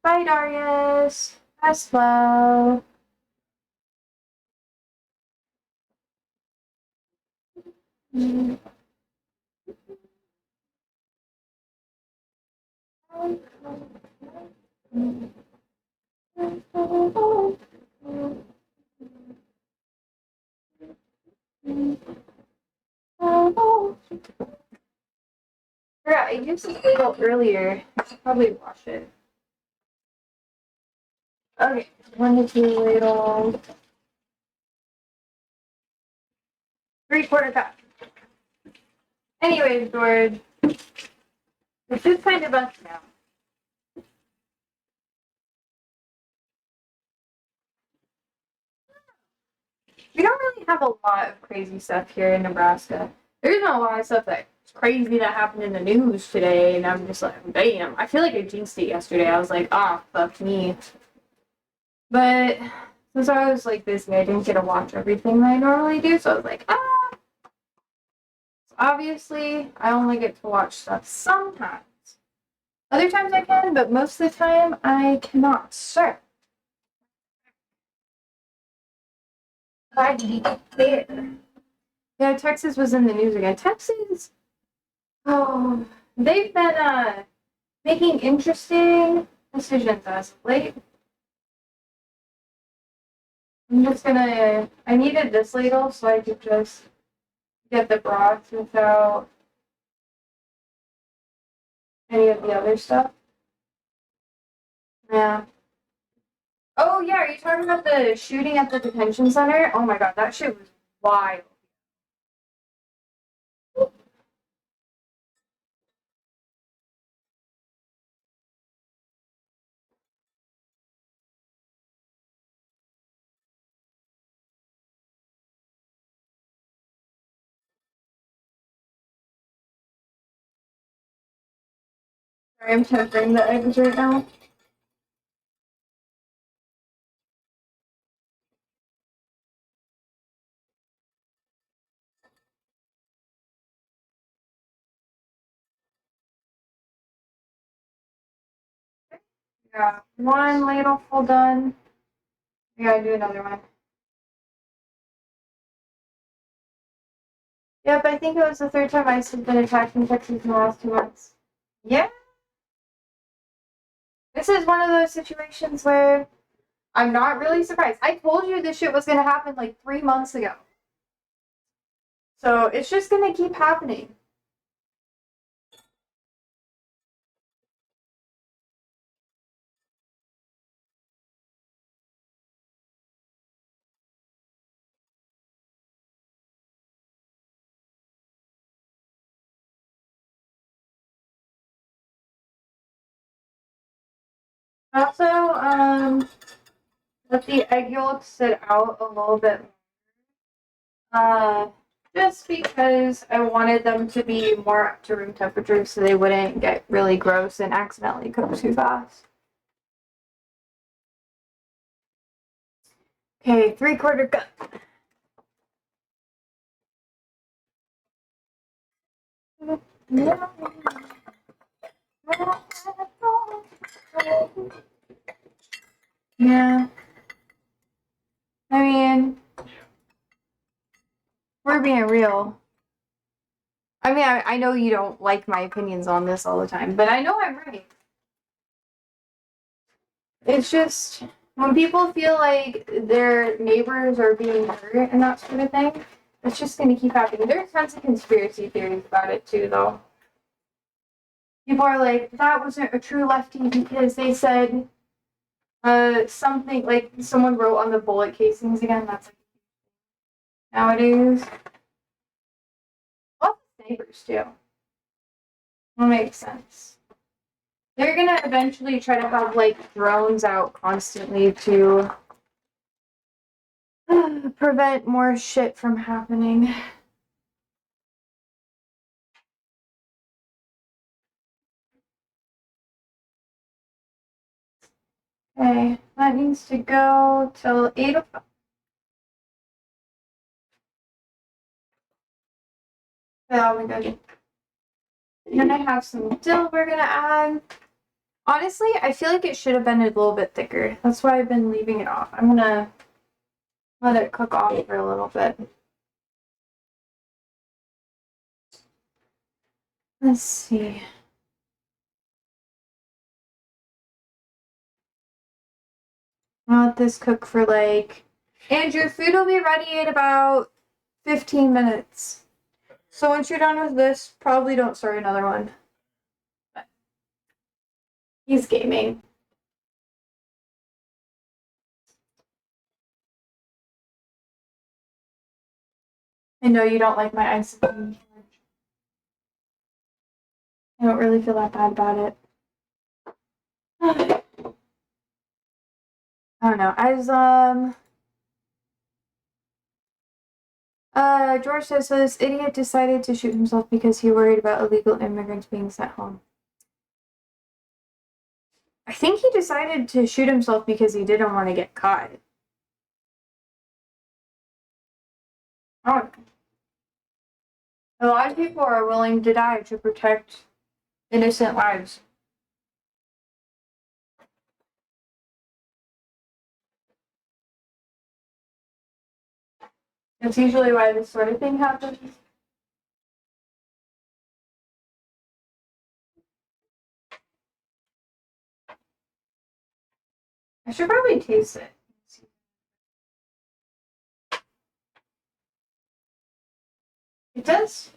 Bye, Darius. Rest well. forgot, I used this ladle earlier. I should probably wash it. Okay, 1 to 2 ladles. 3/4 cup. Anyways, George, this is kind of us now. We don't really have a lot of crazy stuff here in Nebraska. There's not a lot of stuff that's crazy that happened in the news today, and I'm just like, damn. I feel like I jinxed it yesterday. I was like, ah, fuck me. But since I was like busy, I didn't get to watch everything that I normally do, so I was like, ah. So obviously, I only get to watch stuff sometimes. Other times I can, but most of the time I cannot, sir. There. Yeah, Texas was in the news again. Texas, oh, they've been making interesting decisions as of late. I'm just gonna, I needed this ladle so I could just get the broth without any of the other stuff. Yeah. Oh yeah, are you talking about the shooting at the detention center? Oh my god, that shit was wild. Sorry, I'm tempering the eggs right now. Yeah, one ladle full done. We gotta do another one. Yep, I think it was the third time ICE has been attacked in Texas in the last 2 months. Yeah. This is one of those situations where I'm not really surprised. I told you this shit was gonna happen like 3 months ago. So it's just gonna keep happening. Also, let the egg yolk sit out a little bit. Just because I wanted them to be more up to room temperature so they wouldn't get really gross and accidentally cook too fast. Okay, 3/4 cup. Yeah. I mean, we're being real. I mean, I know you don't like my opinions on this all the time, but I know I'm right. It's just when people feel like their neighbors are being hurt and that sort of thing, it's just going to keep happening. There's tons of conspiracy theories about it too, though. People are like, that wasn't a true lefty because they said something like someone wrote on the bullet casings again. That's like nowadays. Lots of neighbors too. That makes sense. They're gonna eventually try to have like drones out constantly to prevent more shit from happening. Okay, that needs to go till 8:05. That'll be good. And then I have some dill we're gonna add. Honestly, I feel like it should have been a little bit thicker. That's why I've been leaving it off. I'm gonna let it cook off for a little bit. Let's see. I'll let this cook for like... Andrew, food will be ready in about 15 minutes. So once you're done with this, probably don't start another one. He's gaming. I know you don't like my ice cream. I don't really feel that bad about it. I don't know. George says, so this idiot decided to shoot himself because he worried about illegal immigrants being sent home. I think he decided to shoot himself because he didn't want to get caught. Oh. A lot of people are willing to die to protect innocent lives. That's usually why this sort of thing happens. I should probably taste it. It does.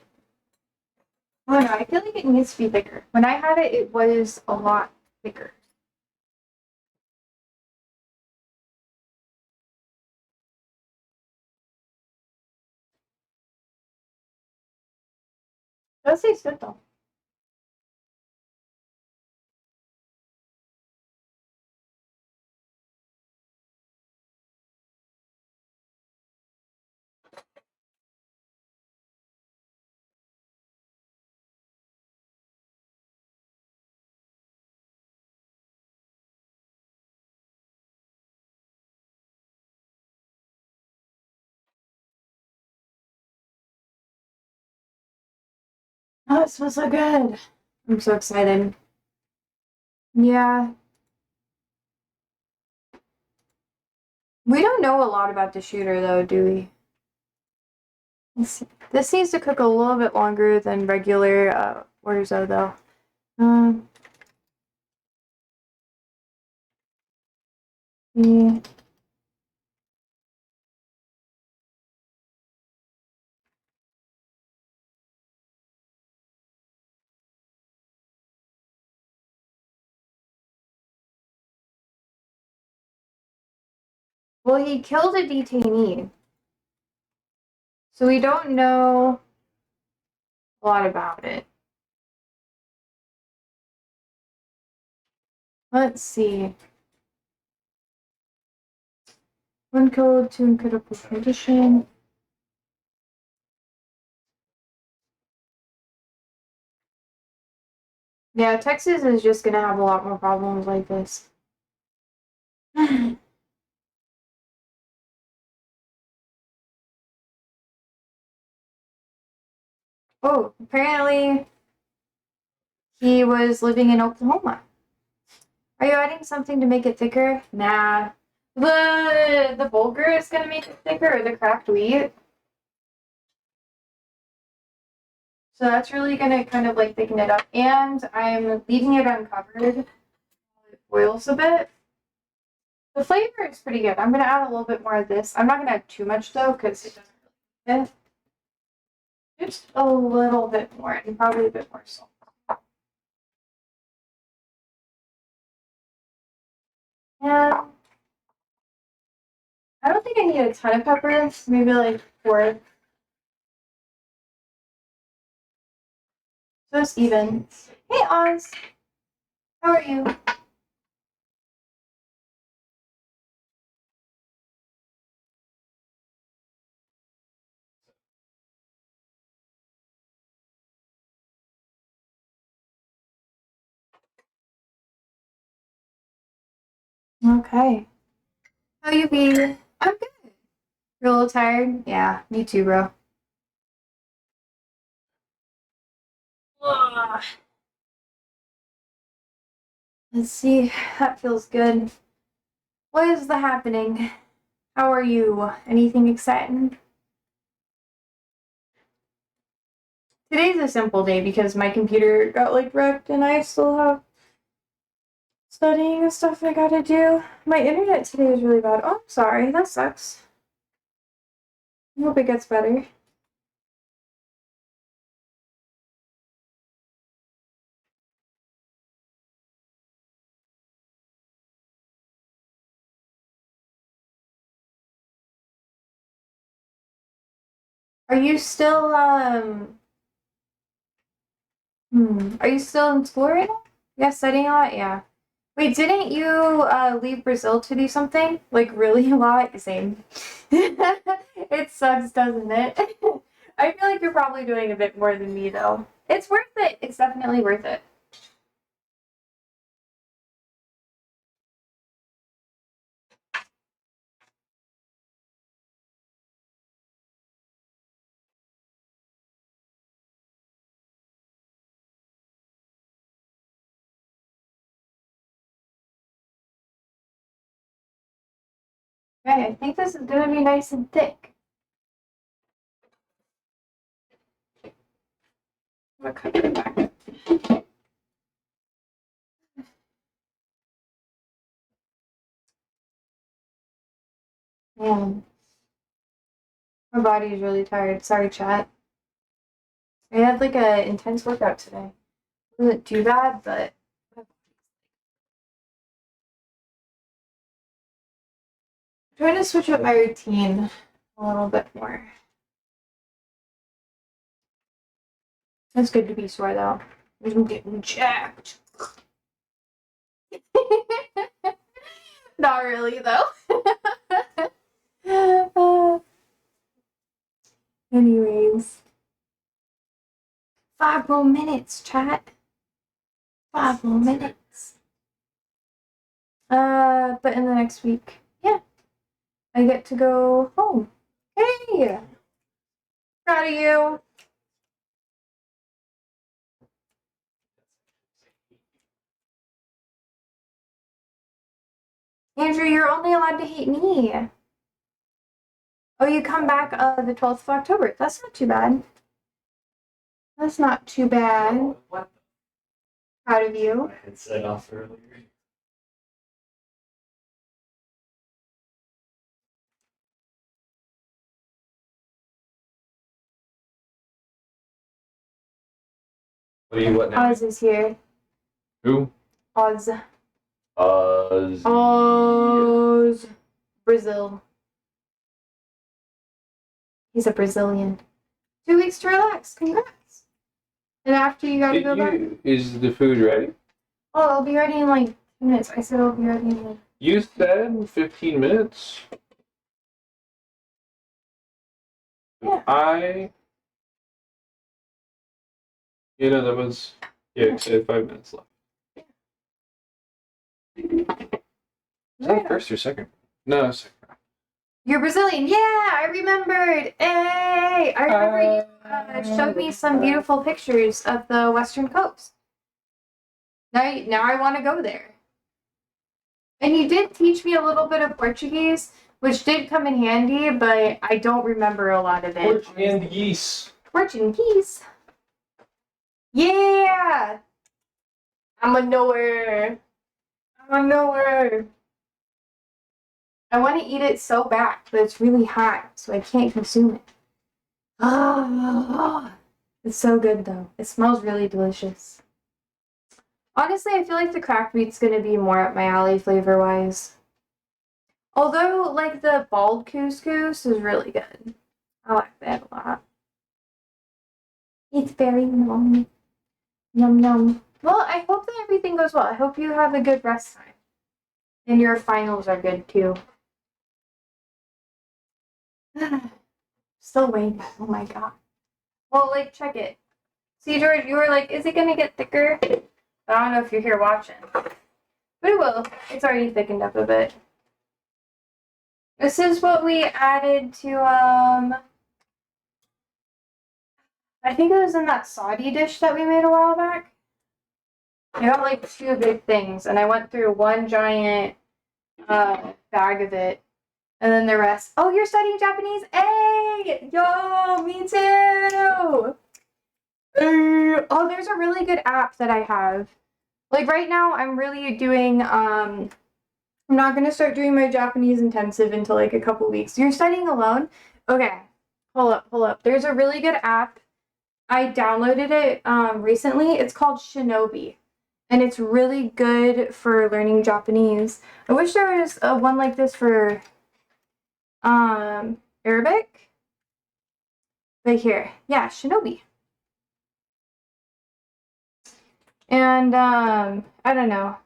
Oh no, I feel like it needs to be thicker. When I had it, it was a lot thicker. It does taste good though. Oh, it smells so good. I'm so excited. Yeah. We don't know a lot about the shooter though, do we? This needs to cook a little bit longer than regular orzo though. Yeah. Well, he killed a detainee. So we don't know a lot about it. Let's see. One code to incredible condition. Yeah, Texas is just gonna have a lot more problems like this. Oh, apparently he was living in Oklahoma. Are you adding something to make it thicker? Nah. The bulgur is gonna make it thicker, or the cracked wheat. So that's really gonna kind of like thicken it up. And I'm leaving it uncovered while it boils a bit. The flavor is pretty good. I'm gonna add a little bit more of this. I'm not gonna add too much though, because it doesn't really fit. Just a little bit more, and probably a bit more salt. Yeah. I don't think I need a ton of pepper. Maybe like 4. So it's even. Hey Oz, how are you? Okay. How you be? I'm good. You're a little tired? Yeah, me too, bro. Ugh. Let's see. That feels good. What is the happening? How are you? Anything exciting? Today's a simple day because my computer got like wrecked and I still have studying and stuff I gotta do. My internet today is really bad. Oh, I'm sorry. That sucks. I hope it gets better. Are you still are you still in school right now? Yeah, studying a lot? Yeah. Wait, didn't you leave Brazil to do something? Like really a lot? Same. It sucks, doesn't it? I feel like you're probably doing a bit more than me though. It's worth it. It's definitely worth it. Okay, I think this is gonna be nice and thick. I'm gonna cut it back. Man, my body is really tired. Sorry, chat. I had like a intense workout today. It wasn't too bad, but I'm trying to switch up my routine a little bit more. It's good to be sore though. I'm getting jacked. Not really though. Anyways, 5 more minutes, chat. 5 more minutes. But in the next week, yeah, I get to go home. Hey, proud of you. Andrew, you're only allowed to hate me. Oh, you come back the 12th of October. That's not too bad. That's not too bad. What? Proud of you. I had set off earlier. What are you what now? Oz is here. Who? Oz. Oz. Oz. Brazil. He's a Brazilian. 2 weeks to relax. Congrats. And after you gotta go back. Is the food ready? Oh, I'll be ready in like 2 minutes. I said I'll be ready in like. You said 15 minutes. Yeah. That was. Yeah, you said 5 minutes left. Is that first or second? No, second. You're Brazilian. Yeah, I remembered. Hey, I remember you showed me some beautiful pictures of the Western coast. Now I want to go there. And you did teach me a little bit of Portuguese, which did come in handy, but I don't remember a lot of it. Portuguese. Portuguese. Yeah. I'm a knower. I want to eat it so bad, but it's really hot, so I can't consume it. Ah, it's so good though. It smells really delicious. Honestly, I feel like the cracked meat's gonna be more up my alley flavor-wise. Although, like, the bald couscous is really good. I like that a lot. It's very yummy. Yum yum. Well, I hope that everything goes well. I hope you have a good rest time. And your finals are good too. Still waiting. Oh my god. Well, like, check it. See, George, you were like, is it gonna get thicker? I don't know if you're here watching. But it will. It's already thickened up a bit. This is what we added to, I think it was in that Saudi dish that we made a while back. I got like 2 big things, and I went through one giant bag of it, and then the rest. Oh, you're studying Japanese? Hey! Yo, me too! Oh, there's a really good app that I have. Like right now, I'm really doing, I'm not gonna start doing my Japanese intensive until like a couple weeks. You're studying alone? Okay, hold up. There's a really good app. I downloaded it recently. It's called Shinobi, and it's really good for learning Japanese. I wish there was one like this for Arabic, Right here. Yeah, Shinobi. And I don't know.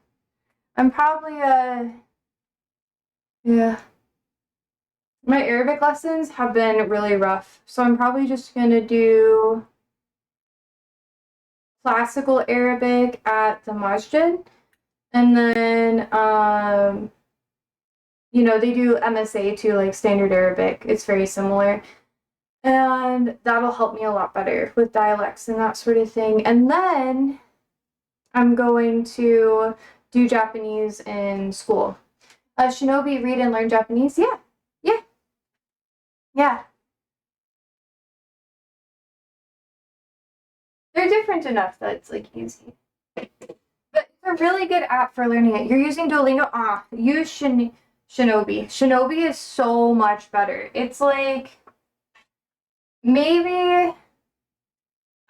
I'm probably yeah. My Arabic lessons have been really rough. So I'm probably just gonna do classical Arabic at the masjid. And then they do MSA too, like standard Arabic. It's very similar. And that'll help me a lot better with dialects and that sort of thing. And then I'm going to do Japanese in school. Shinobi, read and learn Japanese? Yeah. Yeah. Yeah. They're different enough that it's like easy. But it's a really good app for learning it. You're using Duolingo? Use Shinobi. Shinobi is so much better. It's like maybe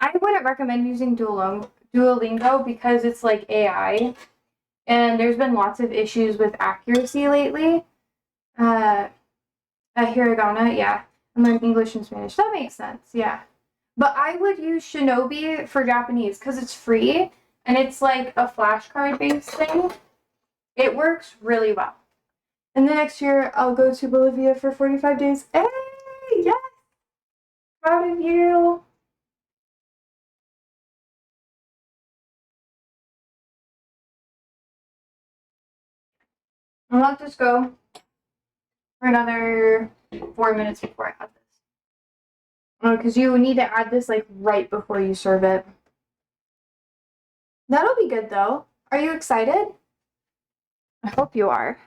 I wouldn't recommend using Duolingo because it's like AI, and there's been lots of issues with accuracy lately. Hiragana, yeah, and then English and Spanish. That makes sense, yeah. But I would use Shinobi for Japanese because it's free and it's like a flashcard based thing. It works really well. And the next year I'll go to Bolivia for 45 days. Hey, yes! Proud of you. I'll let this go for another 4 minutes before I add this. Because you need to add this like right before you serve it. That'll be good though. Are you excited? I hope you are.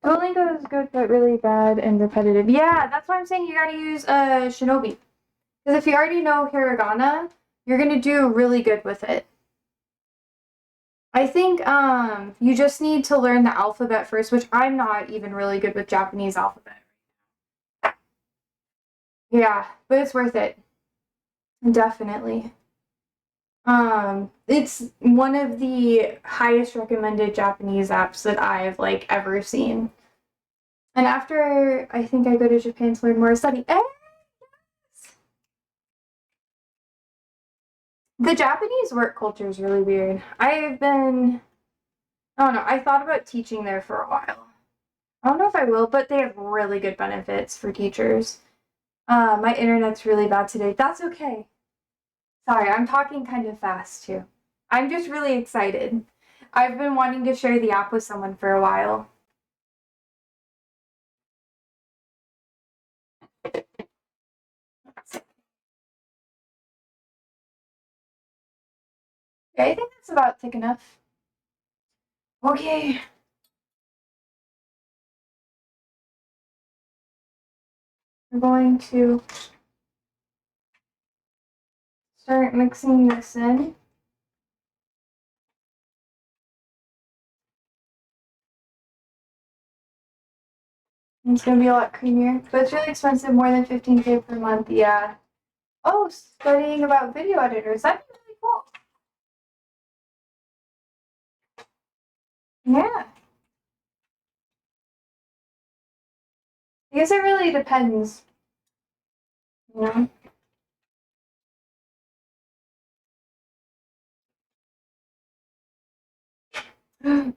Duolingo is good but really bad and repetitive. Yeah, that's why I'm saying you gotta use Shinobi. Because if you already know hiragana, you're gonna do really good with it. I think you just need to learn the alphabet first, which I'm not even really good with Japanese alphabet. Yeah, but it's worth it. Definitely. It's one of the highest recommended Japanese apps that I've like ever seen. And after I think I go to Japan to learn more study. The Japanese work culture is really weird. I don't know, I thought about teaching there for a while. I don't know if I will, but they have really good benefits for teachers. My internet's really bad today. That's okay. Sorry, I'm talking kind of fast too. I'm just really excited. I've been wanting to share the app with someone for a while. Okay, I think that's about thick enough. Okay. I'm going to start mixing this in. It's gonna be a lot creamier, but it's really expensive, more than 15K per month. Yeah. Oh, studying about video editors. That'd be really cool. Yeah. I guess it really depends. You know?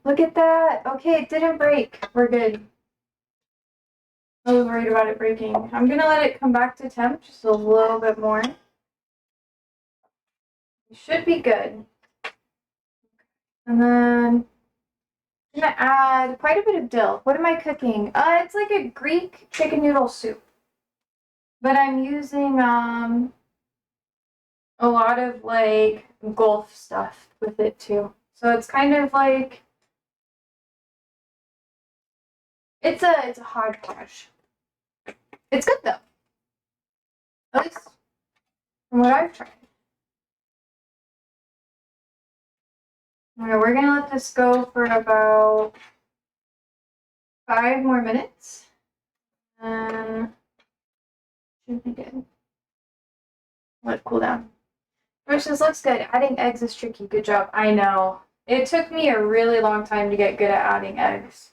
Look at that. Okay, it didn't break. We're good. I was worried about it breaking. I'm gonna let it come back to temp just a little bit more. It should be good. And then I'm gonna add quite a bit of dill. What am I cooking? It's like a Greek chicken noodle soup. But I'm using a lot of like Gulf stuff with it too. So it's kind of like it's a hodgepodge. It's good though. At least from what I've tried. Alright, we're gonna let this go for about 5 more minutes. Should be good. Let it cool down. This looks good. Adding eggs is tricky. Good job. I know. It took me a really long time to get good at adding eggs.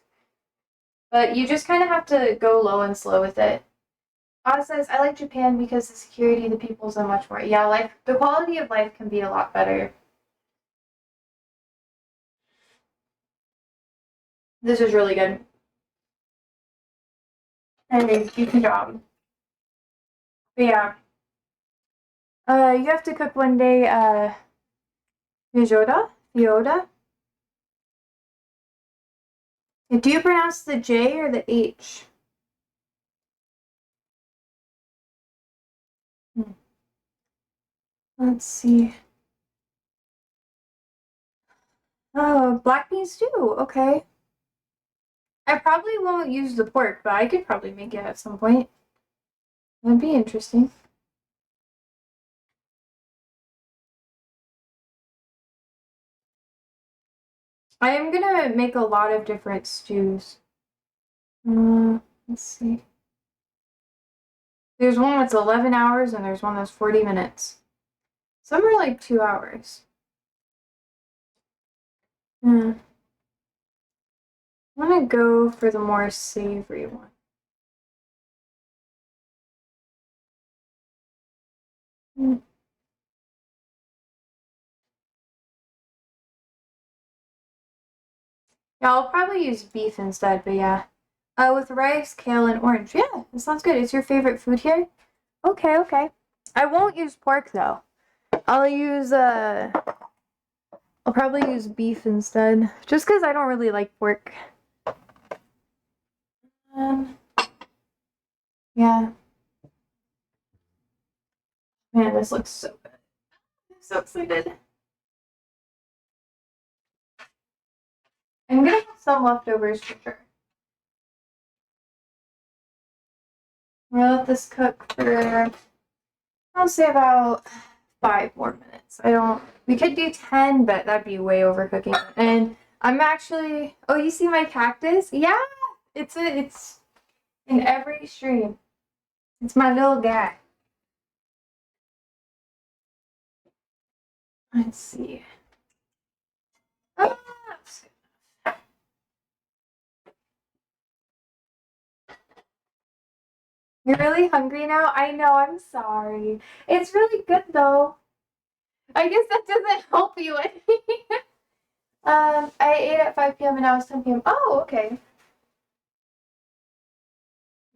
But you just kind of have to go low and slow with it. Oz says, I like Japan because the security of the people is so much more. Yeah, the quality of life can be a lot better. This is really good. Anyways, good job. But yeah. You have to cook one day, Yoda? Yoda? Do you pronounce the J or the H? Let's see. Oh, black bean stew. Okay. I probably won't use the pork, but I could probably make it at some point. That'd be interesting. I am gonna make a lot of different stews. Let's see. There's one that's 11 hours and there's one that's 40 minutes. Some are like 2 hours. I want to go for the more savory one. Yeah, I'll probably use beef instead, but yeah. With rice, kale, and orange. Yeah, that sounds good. It's your favorite food here? Okay, okay. I won't use pork though. I'll use I'll probably use beef instead. Just because I don't really like pork. Yeah. Man, this looks so good. I'm so excited. I'm gonna have some leftovers for sure. We'll let this cook for, I'll say about 5 more minutes. We could do 10, but that'd be way overcooking. And I'm actually, oh, you see my cactus? Yeah, it's in every stream. It's my little guy. Let's see. Oh, that's good. You're really hungry now? I know, I'm sorry. It's really good though. I guess that doesn't help you any. I ate at 5 p.m. and now it's 10 p.m. Oh, okay.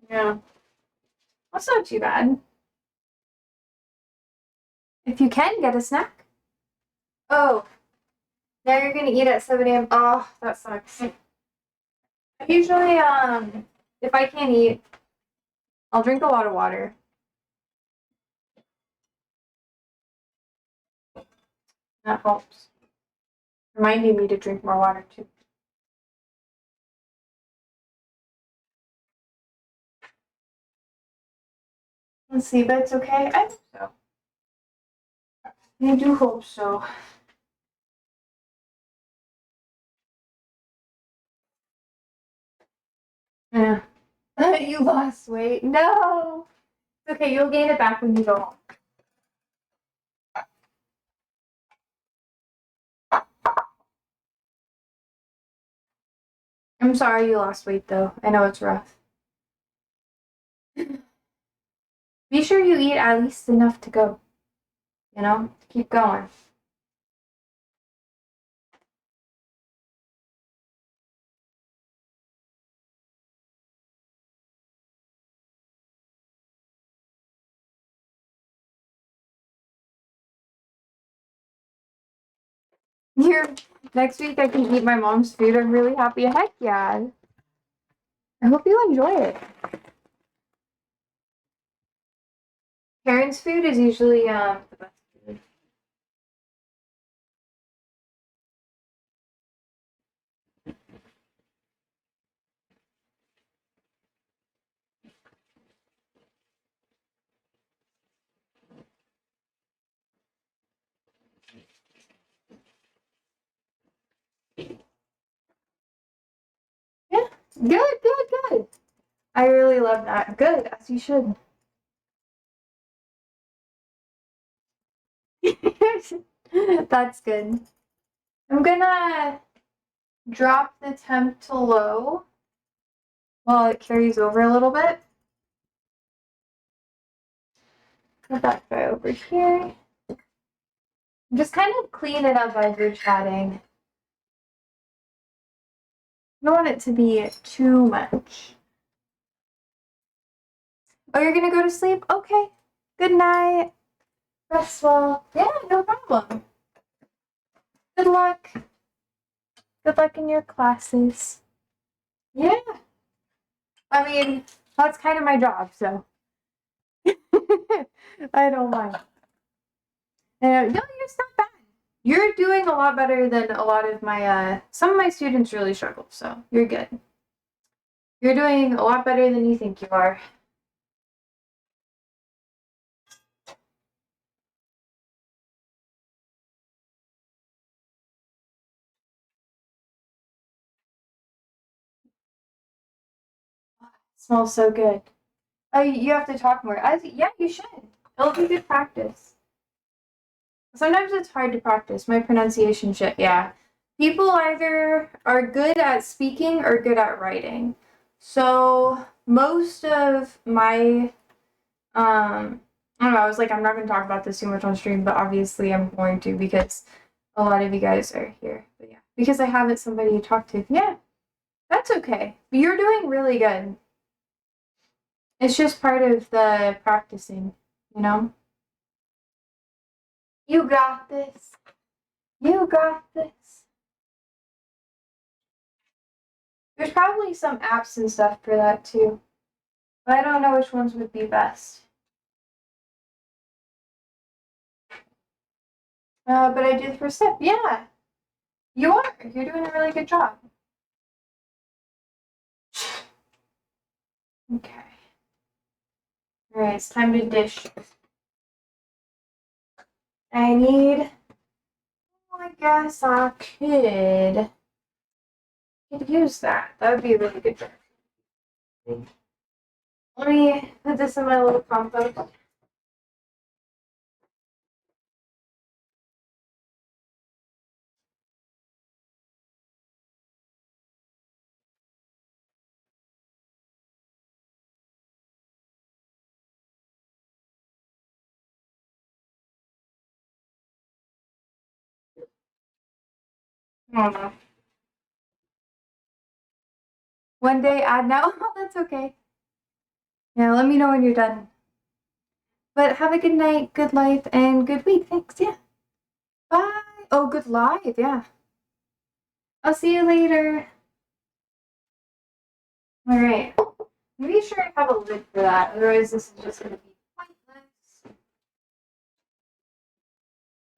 Yeah. That's not too bad. If you can, get a snack. Oh, now you're gonna eat at 7 a.m. Oh, that sucks. Usually, if I can't eat, I'll drink a lot of water. That helps. Reminding me to drink more water too. Let's see, but it's okay. I hope so. I do hope so. Yeah. You lost weight. No. It's okay, you'll gain it back when you go home. I'm sorry you lost weight though. I know it's rough. Be sure you eat at least enough to go. You know, to keep going. Here, next week I can eat my mom's food. I'm really happy. Heck yeah. I hope you enjoy it. Parents' food is usually the best food. Yeah, good. I really love that. Good, as you should. That's good. I'm gonna drop the temp to low while it carries over a little bit. Put that guy over here. Just kind of clean it up as you're chatting. I don't want it to be too much. Oh, you're gonna go to sleep? Okay. Good night. Rest well. Yeah, no problem. Good luck. Good luck in your classes. Yeah. I mean, that's kind of my job, so. I don't mind. No, you're not bad. You're doing a lot better than a lot of my, some of my students really struggle, so you're good. You're doing a lot better than you think you are. Smells so good. Oh, you have to talk more. Yeah, you should. It'll be good practice. Sometimes it's hard to practice. My pronunciation shit, yeah. People either are good at speaking or good at writing. So most of my I don't know, I was like, I'm not gonna talk about this too much on stream, but obviously I'm going to because a lot of you guys are here. But yeah. Because I haven't somebody to talk to. Yeah. That's okay. You're doing really good. It's just part of the practicing, you know? You got this. You got this. There's probably some apps and stuff for that too. But I don't know which ones would be best. But I do the first step. Yeah. You are. You're doing a really good job. Okay. Alright, it's time to dish. I need. Oh, I guess I could use that. That would be a really good job. Let me put this in my little compost. I don't know. One day add now. Oh, that's okay. Yeah, let me know when you're done. But have a good night, good life, and good week. Thanks. Yeah. Bye. Oh, good life. Yeah. I'll see you later. All right. Be sure I have a lid for that. Otherwise, this is just going to be pointless.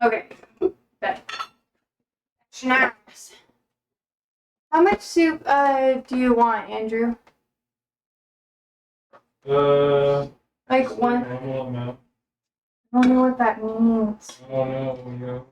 Okay. Good. Schnapps. How much soup do you want, Andrew? Like one. Normal amount. I don't know what that means. I don't know.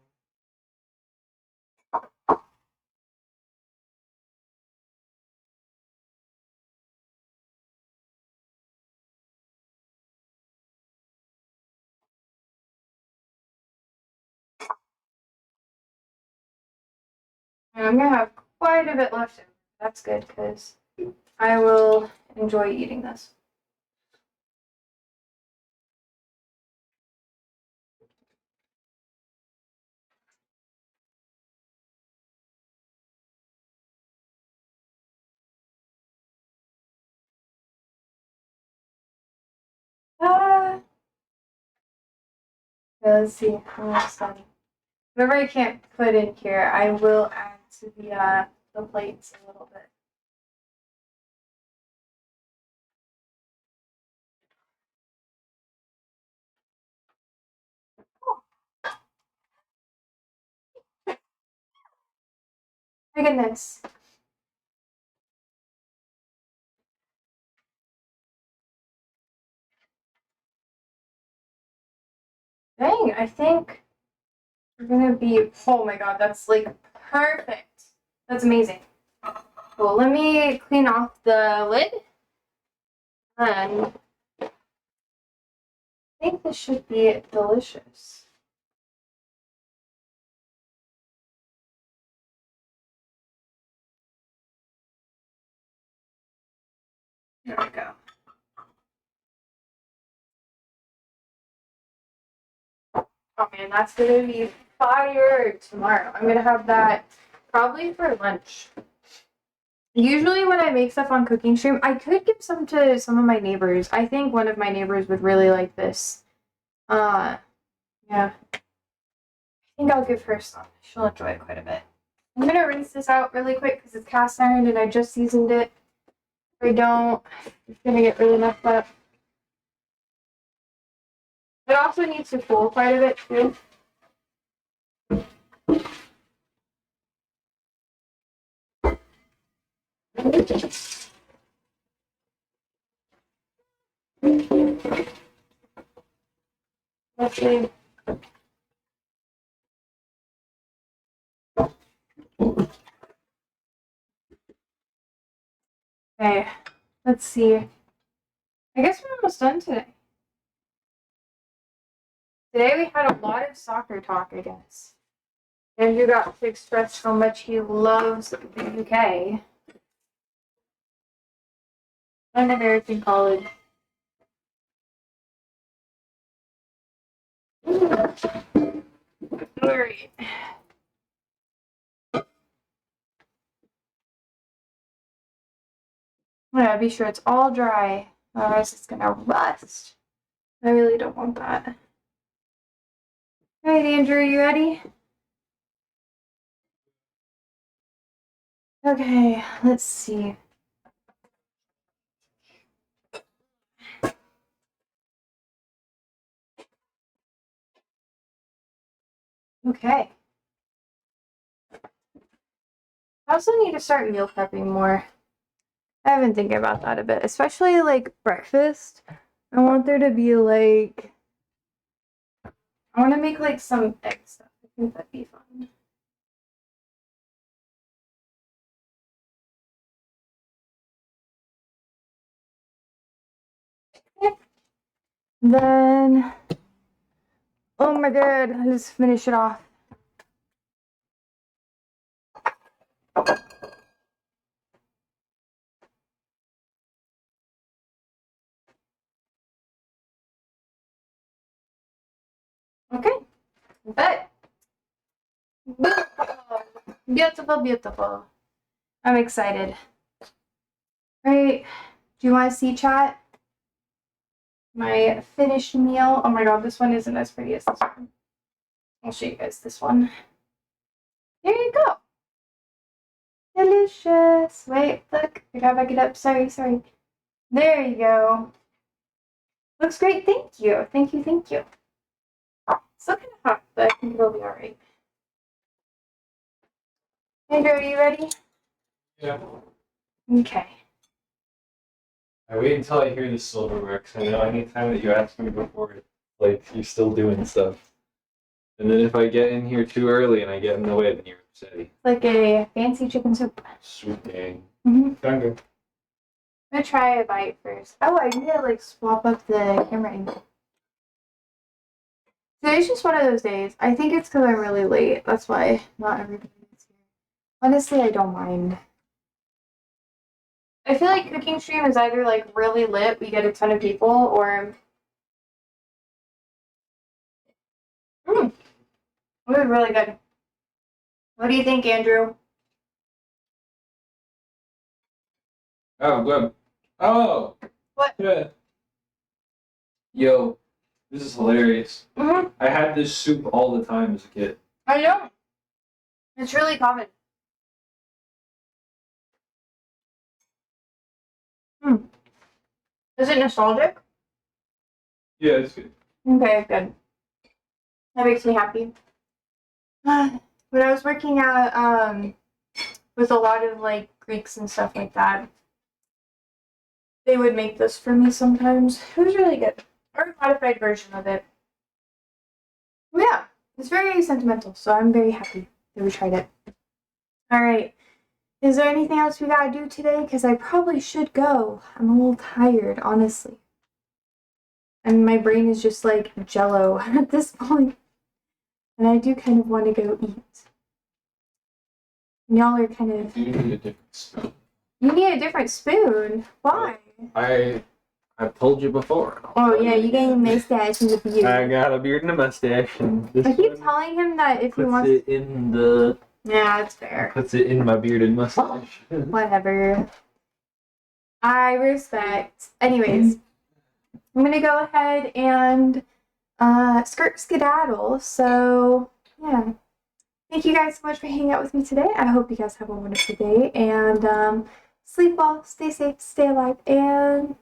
And I'm gonna have quite a bit left over. That's good because I will enjoy eating this. Ah. Okay, let's see. Almost done. Whatever I can't put in here, I will add to the plates a little bit. Oh, my goodness. Dang, I think we're gonna be. Oh my god, that's like perfect. That's amazing. Cool. Let me clean off the lid. And I think this should be delicious. There we go. Oh man, that's gonna be fire tomorrow. I'm gonna have that probably for lunch. Usually when I make stuff on cooking stream, I could give some to some of my neighbors. I think one of my neighbors would really like this. Yeah. I think I'll give her some. She'll enjoy it quite a bit. I'm gonna rinse this out really quick because it's cast iron and I just seasoned it. If I don't, it's gonna get really messed up. It also needs to cool quite a bit too. Let's see. Okay, let's see. I guess we're almost done today. Today we had a lot of soccer talk, I guess. Andrew got to express how much he loves the UK. And American college. Alright. I'm gonna be sure it's all dry, otherwise it's gonna rust. I really don't want that. Alright, Andrew, you ready? Okay, let's see. Okay. I also need to start meal prepping more. I've been thinking about that a bit, especially like breakfast. I want there to be like, I want to make like some egg stuff. I think that'd be fun. Okay. Then, oh my god, let's finish it off. Okay, but beautiful, beautiful, beautiful. I'm excited. Right, do you want to see chat? My finished meal. Oh my god, this one isn't as pretty as this one. I'll show you guys this one. There you go. Delicious. Wait, look. I gotta back it up. Sorry. There you go. Looks great. Thank you. Thank you. It's still kind of hot, but I think it'll be alright. Andrew, are you ready? Yeah. Okay. I wait until I hear the silverware, because I know anytime that you ask me before, like, you're still doing stuff. And then if I get in here too early and I get in the way, then you're upset. Like a fancy chicken soup. Sweet dang. Mm-hmm. Danke. I'm gonna try a bite first. Oh, I need to like swap up the camera angle. Today's just one of those days. I think it's because I'm really late. That's why not everybody is here. Honestly, I don't mind. I feel like cooking stream is either like really lit, we get a ton of people, or it was really good. What do you think, Andrew? Oh, good. Oh! What? Yeah. Yo, this is hilarious. Mm-hmm. I had this soup all the time as a kid. I know. It's really common. Is it nostalgic? Yeah, it's good. Okay, good. That makes me happy. When I was working at with a lot of like Greeks and stuff like that, they would make this for me sometimes. It was really good. Or a modified version of it. Yeah, it's very sentimental, so I'm very happy that we tried it. Alright. Is there anything else we gotta do today? Because I probably should go. I'm a little tired, honestly. And my brain is just like jello at this point. And I do kind of want to go eat. And y'all are kind of... You need a different spoon. You need a different spoon. Why? I I've told you before. and I'll Oh tell yeah, you got a mustache and a beard. I got a beard and a mustache, and this I keep one telling him that if he puts wants. it in the Yeah, it's fair. puts it in my beard and mustache. Whatever. I respect. Anyways, I'm gonna go ahead and skedaddle. So yeah. Thank you guys so much for hanging out with me today. I hope you guys have a wonderful day and sleep well, stay safe, stay alive, and